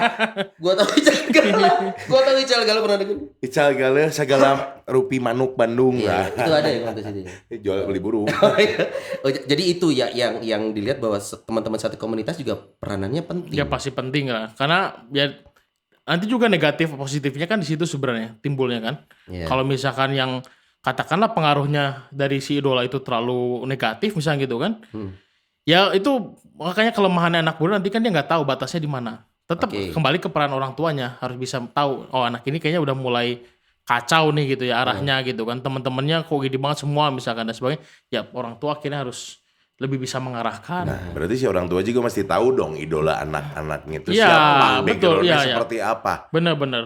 Gua tahu Ical Galuh. Gua tahu Ical Galuh pernah dengar. Ical Galeuh segala rupi manuk Bandung. Iya, Nah, itu ada ya kontes itu. jual beli burung. Oh, jadi itu ya yang dilihat bahwa teman-teman satu komunitas juga peranannya penting. Ya pasti penting lah. Karena ya nanti juga negatif positifnya kan di situ sebenarnya timbulnya kan. Iya. Kalau misalkan yang katakanlah pengaruhnya dari si idola itu terlalu negatif misalnya gitu kan. Ya itu makanya kelemahannya anak muda nanti kan dia nggak tahu batasnya di mana. Tetap Oke. kembali ke peran orang tuanya harus bisa tahu oh anak ini kayaknya udah mulai kacau nih gitu ya arahnya gitu kan. Teman-temannya kok gini banget semua misalkan dan sebagainya. Ya orang tua akhirnya harus lebih bisa mengarahkan. Nah, berarti si orang tua juga mesti tahu dong idola anak-anaknya itu Iya, siapa, betul, backgroundnya iya, iya. seperti apa. Bener-bener.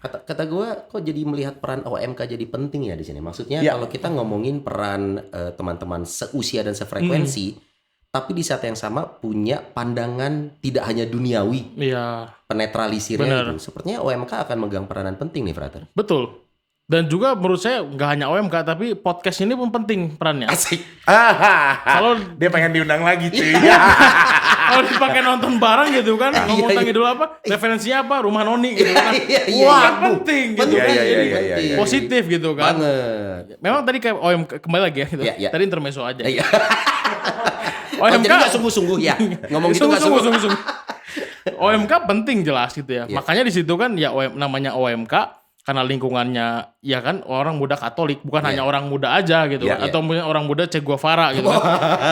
Kata gue kok jadi melihat peran OMK jadi penting ya di sini. Maksudnya Ya. kalau kita ngomongin peran teman-teman seusia dan sefrekuensi, tapi di saat yang sama punya pandangan tidak hanya duniawi, Iya. penetralisirnya Benar. itu. Sepertinya OMK akan megang peranan penting nih, Frater. Betul. Dan juga menurut saya nggak hanya OMK tapi podcast ini pun penting perannya. Asik. Kalau Dia pengen diundang lagi cuy. kalau dipakai nonton bareng gitu kan, ngomong Iya, tentang iya. idol apa, referensinya apa, Rumah Noni gitu kan. Iya, iya, Wah, iya. penting gitu Penting, kan. Iya, iya, Jadi iya, iya, iya. positif gitu kan. Banget. Memang tadi kayak OMK kembali lagi ya gitu. Iya, iya. Tadi intermezzo aja. Iya. Oh, OMK jadi nggak sungguh-sungguh ya? Ngomong gitu nggak sungguh. sungguh. OMK penting jelas gitu ya. Iya. Makanya di situ kan ya namanya OMK karena lingkungannya ya kan orang muda Katolik bukan hanya orang muda aja gitu Iya, kan. Atau mungkin orang muda Che Guevara gitu kan.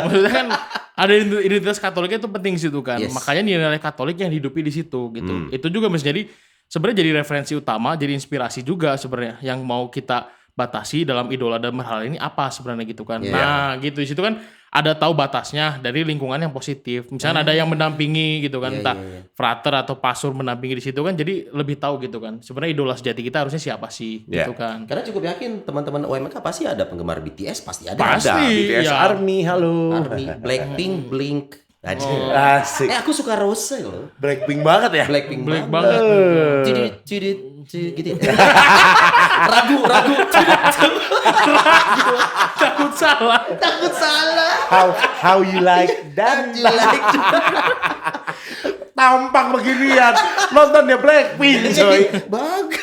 Maksudnya kan ada identitas Katoliknya itu penting di situ kan. Yes. Makanya nilai Katolik yang dihidupi di situ gitu. Itu juga mesti jadi sebenarnya jadi referensi utama, jadi inspirasi juga sebenarnya yang mau kita batasi dalam idola dan hal ini apa sebenarnya gitu kan. Iya. Nah, gitu di situ kan ada tahu batasnya dari lingkungan yang positif. Misalnya ada yang mendampingi gitu kan, Iya, entah iya, iya. frater atau pastor mendampingi di situ kan jadi lebih tahu gitu kan. Sebenarnya idola sejati kita harusnya siapa sih Iya. gitu kan. Karena cukup yakin teman-teman OMK pasti ada penggemar BTS, pasti ada. Pasti. Ada BTS Iya. Army, halo. Army, Blackpink, Blink. Asik. Aku suka Rose loh. Blackpink banget ya. Blackpink Black banget. banget. Cudit, gitu. ragu. Takut salah. Takut salah. How you like that? Tampak beginian. Nonton dia Blackpink coy.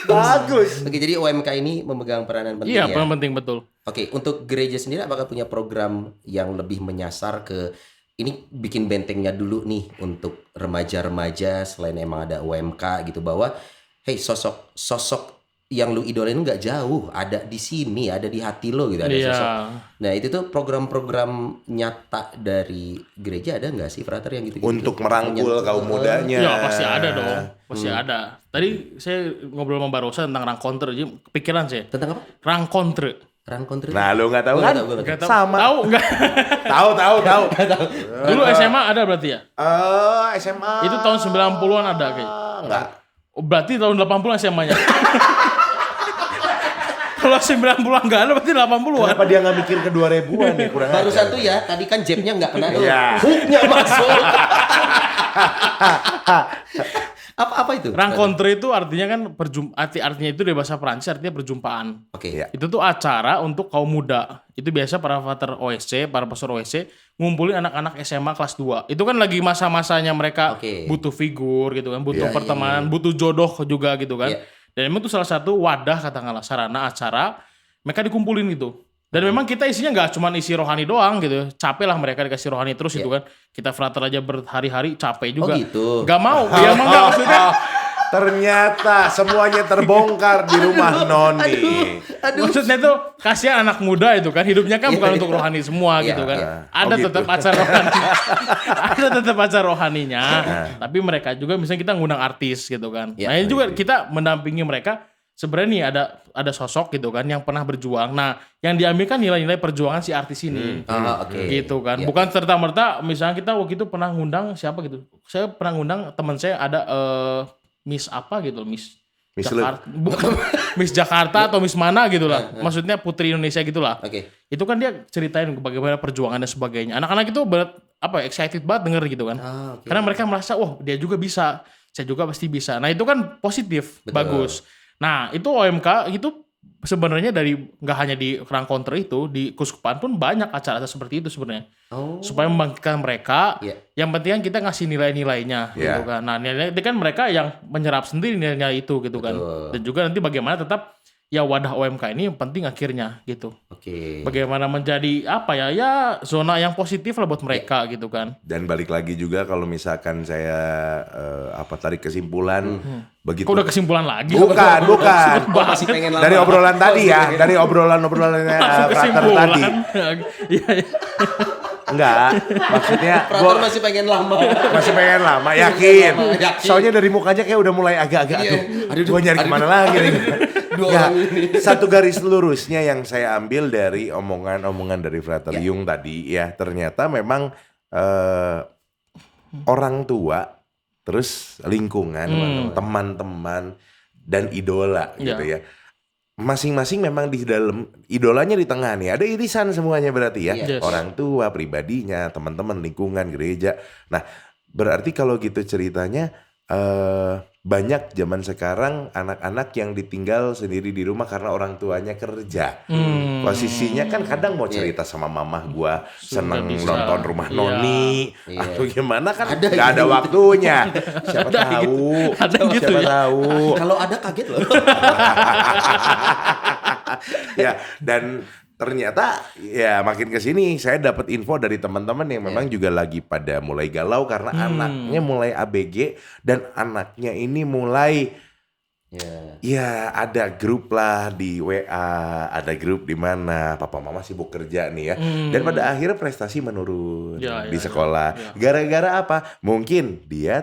Bagus. Oke, jadi OMK ini memegang peranan penting Iya, ya. paling penting betul. Oke, untuk gereja sendiri apakah punya program yang lebih menyasar ke ini bikin bentengnya dulu nih untuk remaja-remaja selain emang ada UMK gitu bahwa hey sosok yang lu idolain nggak jauh, ada di sini, ada di hati lo gitu, ada Iya. sosok. Nah, itu tuh program-program nyata dari gereja ada nggak sih Frater yang gitu? Untuk merangkul kaum mudanya. Ya pasti ada dong, pasti ada. Tadi saya ngobrol sama Mbak Rosa tentang rangkontre, jadi kepikiran saya. Tentang apa? Rangkontre. Run country. Nah, lu nggak tahu Gua kan? nggak tahu, gua nggak Nggak tahu. Sama. Tahu enggak? Tahu. Dulu SMA ada berarti ya? SMA. Itu tahun 90-an ada kayaknya. Enggak. Oh, berarti tahun 80-an SMA-nya. Kalau 90-an enggak ada berarti 80-an. Kenapa dia nggak mikir ke 2000-an nih kurang Baru ajar. satu ya, tadi kan jabnya nggak kena tuh. Iya. Hooknya masuk. Apa itu? Rencontre itu artinya kan artinya itu dari bahasa Prancis artinya perjumpaan. Oke. Iya. Itu tuh acara untuk kaum muda. Itu biasa para father OSC, para pastor OSC ngumpulin anak-anak SMA kelas 2. Itu kan lagi masa-masanya mereka Oke. butuh figur gitu kan, butuh Iya, pertemanan, butuh jodoh juga gitu kan. Iya. Dan emang itu salah satu wadah katakanlah sarana acara mereka dikumpulin gitu. Dan memang kita isinya nggak cuma isi rohani doang gitu. Capek lah mereka dikasih rohani terus itu kan. Kita frater aja berhari-hari capek juga. Oh gitu. Gak mau, ya emang nggak maksudnya. Ternyata semuanya terbongkar di rumah Noni. Maksudnya tuh kasihan anak muda itu kan hidupnya kan bukan Iya, untuk rohani semua Iya, gitu kan. iya. Ada Oh, gitu. tetap acara rohani. Ada tetap acara rohaninya. Tapi mereka juga misalnya kita ngundang artis gitu kan. Iya. Nah ini juga kita mendampingi mereka. Sebenarnya nih ada sosok gitu kan yang pernah berjuang. Nah yang diambil kan nilai-nilai perjuangan si artis ini. Oke. Gitu kan. Iya. Bukan serta-merta misalnya kita waktu itu pernah ngundang siapa gitu. Saya pernah ngundang teman saya ada Miss apa gitu, Miss Miss Jakarta. Bukan Miss Jakarta atau Miss mana gitu lah. Maksudnya Putri Indonesia gitu lah. Oke. Itu kan dia ceritain bagaimana perjuangan dan sebagainya. Anak-anak itu excited banget denger gitu kan. Oke. Karena mereka merasa wah dia juga bisa. Saya juga pasti bisa. Nah itu kan positif, Betul. bagus. Nah itu OMK itu sebenarnya dari nggak hanya di Rencontre itu, di Kuskupan pun banyak acara-acara seperti itu sebenarnya. Oh. Supaya membangkitkan mereka. Iya. Yang penting kan kita ngasih nilai-nilainya gitu Iya. kan. Nah nilai itu kan mereka yang menyerap sendiri nilai-nilai itu gitu kan. Betul. Dan juga nanti bagaimana tetap ya wadah OMK ini yang penting akhirnya gitu. Oke. Bagaimana menjadi apa ya zona yang positif lah buat mereka gitu kan. Dan balik lagi juga kalau misalkan saya tarik kesimpulan begitu. Kok udah kesimpulan lagi? Bukan. Gua masih pengen lama. Dari obrolan tadi ya, dari obrolannya Langsung Frater kesimpulan. tadi. Iya, iya. Enggak, maksudnya Frater masih pengen lama. masih pengen lama, yakin. Yakin. Soalnya dari mukanya kayak udah mulai agak-agak Iya. aduh, gua nyari kemana lagi nih. Dua Ya, orang ini. satu garis lurusnya yang saya ambil dari omongan dari Frater Yung tadi ya, ternyata memang orang tua, terus lingkungan, teman-teman dan idola gitu ya. Masing-masing memang di dalam idolanya di tengah nih, ada irisan semuanya berarti ya. Yes. Orang tua, pribadinya, teman-teman, lingkungan, gereja. Nah, berarti kalau gitu ceritanya banyak zaman sekarang anak-anak yang ditinggal sendiri di rumah karena orang tuanya kerja. Posisinya kan kadang mau cerita sama mamah gua seneng bisa. nonton Rumah Iya. Noni Iya. atau gimana kan Ada nggak ada gitu. waktunya. Siapa Ada tahu? Ada gitu Siapa ya. tahu? Kalau ada kaget loh. Ya, dan ternyata ya makin ke sini saya dapat info dari teman-teman yang memang juga lagi pada mulai galau karena anaknya mulai ABG dan anaknya ini mulai ya ada grup lah di WA, ada grup di mana papa mama sibuk kerja nih ya. Dan pada akhirnya prestasi menurun Ya, di ya, sekolah. ya. Gara-gara apa? Mungkin dia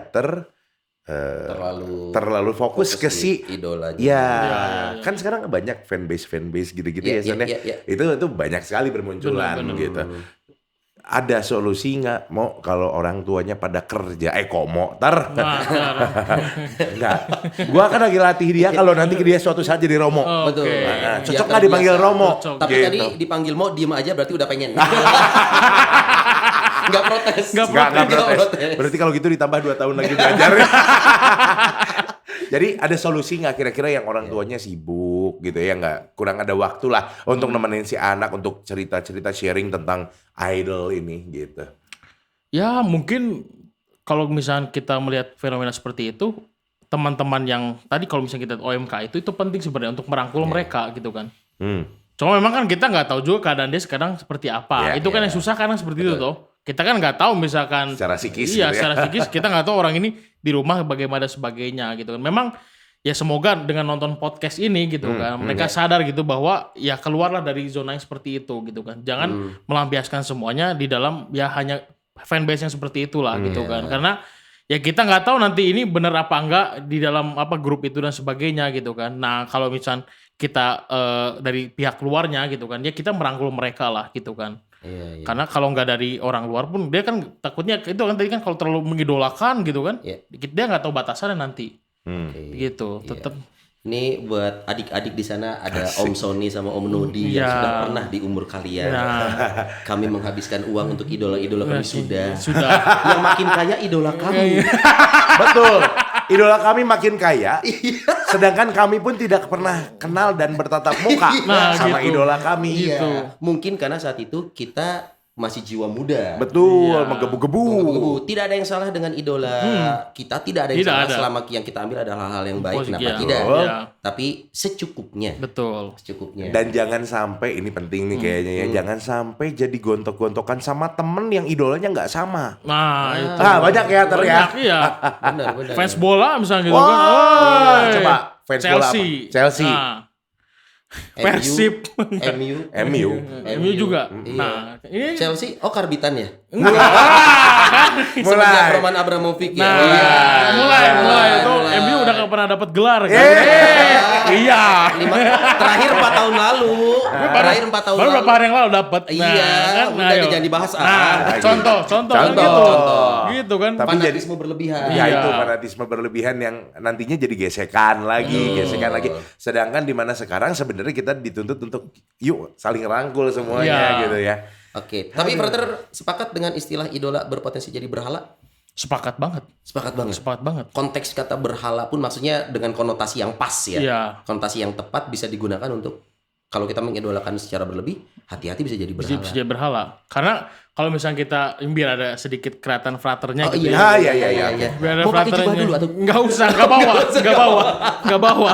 terlalu fokus ke si idolanya. ya, ya. kan sekarang banyak fanbase gitu-gitu Iya, ya Son, ya. iya. Itu banyak sekali bermunculan Benar. gitu. Ada solusi nggak mau kalau orang tuanya pada kerja? Kok mau Nah, Enggak. Gua kan lagi latih dia kalau nanti dia suatu saat jadi Romo. Oke. Betul. Nah, Biar cocok nggak dipanggil terbiasa. Romo? Cocok. Tapi Gitu. tadi dipanggil mau diem aja berarti udah pengen. Nggak protes. Nggak protes. Berarti kalau gitu ditambah 2 tahun lagi belajar. Jadi ada solusi nggak kira-kira yang orang tuanya sibuk gitu ya, nggak kurang ada waktu lah untuk nemenin si anak untuk cerita-cerita sharing tentang idol ini gitu. Ya mungkin kalau misalnya kita melihat fenomena seperti itu, teman-teman yang tadi kalau misalnya kita OMK itu penting sebenarnya untuk merangkul mereka gitu kan. Cuma memang kan kita nggak tahu juga keadaan dia sekarang seperti apa. Ya, Itu kan yang susah karena seperti itu toh. Kita kan nggak tahu misalkan Secara psikis iya gitu ya. secara psikis kita nggak tahu orang ini di rumah bagaimana sebagainya gitu kan. Memang ya semoga dengan nonton podcast ini gitu kan mereka sadar gitu bahwa ya keluarlah dari zona yang seperti itu gitu kan. Jangan melampiaskan semuanya di dalam ya hanya fanbase yang seperti itulah gitu kan. Karena ya kita nggak tahu nanti ini benar apa enggak di dalam apa grup itu dan sebagainya gitu kan. Nah kalau misal kita dari pihak luarnya gitu kan, ya kita merangkul mereka lah gitu kan. Iya. Karena kalau nggak dari orang luar pun dia kan takutnya itu kan tadi kan kalau terlalu mengidolakan gitu kan, Iya. dia nggak tahu batasannya nanti. Oke. Gitu, Iya. tetap. Ini buat adik-adik di sana ada Om Sony sama Om Nodi yang Iya. sudah pernah di umur kalian. Nah. Kami menghabiskan uang untuk idola-idola kami sudah. Sudah. Yang makin kaya idola kami. Betul. Idola kami makin kaya, sedangkan kami pun tidak pernah kenal dan bertatap muka Nah, sama gitu. idola kami. Gitu. Mungkin karena saat itu kita masih jiwa muda. Betul, Iya. menggebu-gebu. Menggebu-gebu. Tidak ada yang salah dengan idola kita, tidak ada yang Tidak salah ada. selama yang kita ambil adalah hal-hal yang baik. Positif, Kenapa ya. tidak? Iya. Tapi secukupnya. Betul. Secukupnya. Dan jangan sampai, ini penting nih kayaknya ya, jangan sampai jadi gontok-gontokan sama temen yang idolanya nggak sama. Nah, itu. Banyak ya ter ya. Banyak, iya. benar. Fans bola misalnya gitu kan. Wah, Woi. coba fans bola apa? Chelsea. Nah, Persib. MU. MU. MU juga. Iya. Nah, ini Chelsea. Oh, karbitan ya? Mulai. Semenjak Roman Abramovich ya. Nah, Oh, iya. mulai itu mulai. MU udah gak pernah dapat gelar kan. Iya. Terakhir 4 tahun lalu. Terakhir 4 tahun Baru lalu. berapa hari yang lalu dapat. Iya, udah ayo. jangan dibahas. Nah, contoh kan Contoh. gitu. Contoh. Gitu kan. Tapi jadi Fanatisme berlebihan. ya Iya. itu fanatisme berlebihan yang nantinya jadi gesekan lagi. Sedangkan di mana sekarang sebenarnya kita dituntut untuk yuk saling rangkul semuanya Iya. gitu ya. Oke, tapi brother sepakat dengan istilah idola berpotensi jadi berhala? Sepakat banget. Sepakat banget. Sepakat banget. Konteks kata berhala pun maksudnya dengan konotasi yang pas ya. Iya. Konotasi yang tepat bisa digunakan untuk kalau kita mengidolakan secara berlebih, hati-hati bisa jadi berhala. Bisa jadi berhala. Karena kalau misalnya kita biar ada sedikit kelihatan fraternya Oh gitu iya, ya. iya. Biar ada Mau pakai jubah fraternya. dulu atau? Enggak usah, enggak bawa.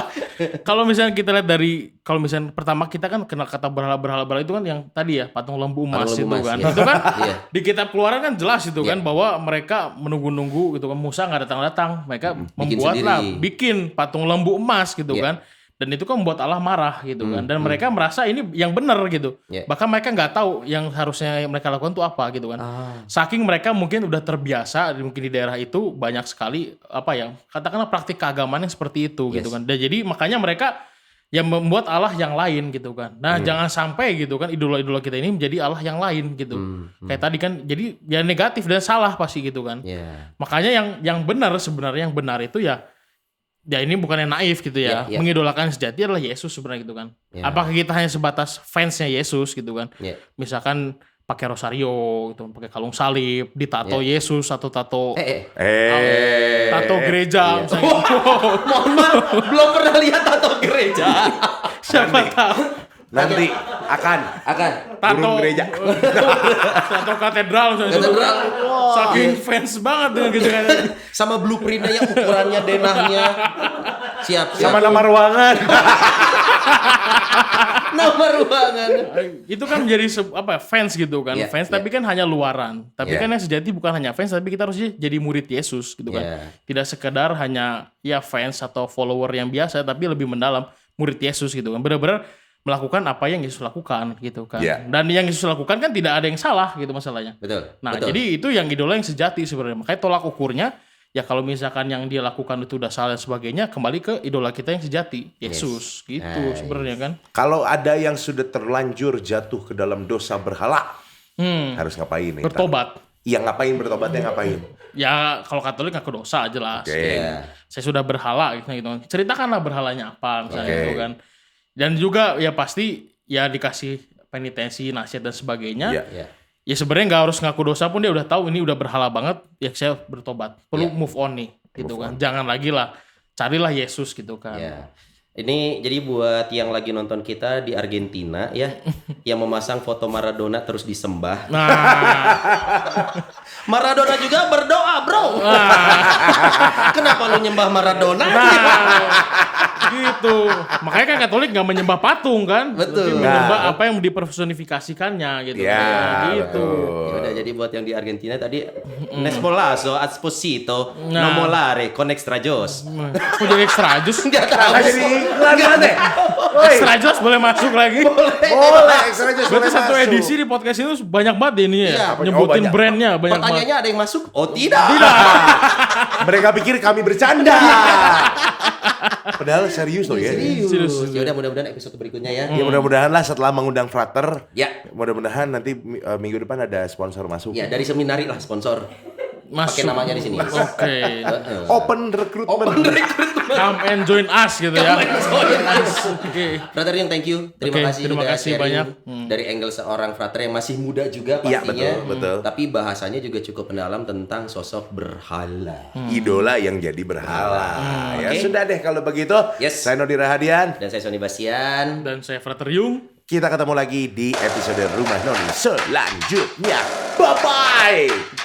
Kalau misalnya kita lihat dari kalau misalnya pertama kita kan kenal kata berhala itu kan yang tadi ya patung lembu emas Patung itu lembu emas, kan. iya. Itu kan Iya. di kitab Keluaran kan jelas itu kan Iya. bahwa mereka menunggu-nunggu gitu kan Musa nggak datang-datang. Mereka membuatlah sendiri. bikin patung lembu emas gitu Iya. kan. Dan itu kan membuat Allah marah gitu kan. Dan mereka merasa ini yang benar gitu. Iya. Bahkan mereka nggak tahu yang harusnya mereka lakukan itu apa gitu kan. Saking mereka mungkin udah terbiasa mungkin di daerah itu banyak sekali apa ya katakanlah praktik keagamaan yang seperti itu gitu kan. Dan jadi makanya mereka yang membuat Allah yang lain gitu kan. Nah jangan sampai gitu kan idola-idola kita ini menjadi Allah yang lain gitu. Kayak tadi kan jadi ya negatif dan salah pasti gitu kan. Iya. Makanya yang benar sebenarnya yang benar itu ya ini bukannya naif gitu ya. Iya, iya. Mengidolakan sejati adalah Yesus sebenarnya gitu kan. Iya. Apakah kita hanya sebatas fansnya Yesus gitu kan? Iya. Misalkan pakai rosario gitu, pakai kalung salib, ditato Yesus atau tato tato gereja misalnya gitu. Mohon maaf, belum pernah lihat tato gereja. Siapa tahu Nanti akan tato burung gereja. tato katedral misalnya. Katedral. Saking fans banget dengan gitu kan. Sama blueprintnya yang ukurannya denahnya. Siap. Sama nama ruangan. nama ruangan. Itu kan menjadi fans gitu kan. Iya, Fans iya. tapi kan hanya luaran. Tapi Iya. kan yang sejati bukan hanya fans tapi kita harus jadi murid Yesus gitu kan. Iya. Tidak sekedar hanya ya fans atau follower yang biasa tapi lebih mendalam murid Yesus gitu kan. Benar-benar melakukan apa yang Yesus lakukan gitu kan. Iya. Dan yang Yesus lakukan kan tidak ada yang salah gitu masalahnya. Betul. Nah, betul. jadi itu yang idola yang sejati sebenarnya. Makanya tolak ukurnya ya kalau misalkan yang dia lakukan itu udah salah dan sebagainya, kembali ke idola kita yang sejati, Yesus. Gitu sebenarnya kan. Kalau ada yang sudah terlanjur jatuh ke dalam dosa berhala, harus ngapain nih? Bertobat. Iya bertobatnya ngapain? Ya kalau Katolik ngaku dosa jelas. Oke. Iya. Saya sudah berhala gitu. Ceritakanlah berhalanya apa misalnya Oke. gitu kan. Dan juga ya pasti ya dikasih penitensi, nasihat dan sebagainya. Iya. Iya. Ya sebenarnya nggak harus ngaku dosa pun dia udah tahu ini udah berhala banget. Ya saya bertobat. Perlu Iya. move on nih gitu kan. Jangan lagi lah. Carilah Yesus gitu kan. Ya. Ini jadi buat yang lagi nonton kita di Argentina ya, yang memasang foto Maradona terus disembah. Nah, Maradona juga berdoa, bro. Kenapa lu nyembah Maradona? gitu. Makanya kan Katolik nggak menyembah patung kan. Betul. Tapi menyembah apa yang dipersonifikasikannya gitu. Ya, Gitu. Ya udah, jadi buat yang di Argentina tadi Nespolazo Esposito Nah. Nomolare con extra jos. Kok jadi extra jus? Enggak tahu. Nah, jadi iklan banget. Woi, Extra jus boleh masuk lagi? boleh extra jus Berarti boleh satu masuk. edisi di podcast itu banyak banget ini ya. Iya. Nyebutin banyak. brandnya banyak banget. Pertanyaannya ada yang masuk? Oh tidak. Mereka pikir kami bercanda. Padahal serius loh ya. Serius. Ya udah, mudah-mudahan episode berikutnya ya. Ya mudah-mudahan lah setelah mengundang Frater, Ya. mudah-mudahan nanti minggu depan ada sponsor masuk. Ya, dari Seminari lah sponsor. pakai namanya di sini. Oke. Open recruitment. Come and join us gitu ya. Oke. Frater Yung, thank you. Terima Oke, kasih terima udah kasih sharing banyak. dari angle seorang frater yang masih muda juga Iya, pastinya. betul. Tapi bahasanya juga cukup mendalam tentang sosok berhala. Idola yang jadi berhala. Ya Oke. sudah deh kalau begitu. Yes. Saya Nodi Rahadian. Dan saya Sony Bastian. Dan saya Frater Yung. Kita ketemu lagi di episode Rumah Noni selanjutnya. Bye-bye.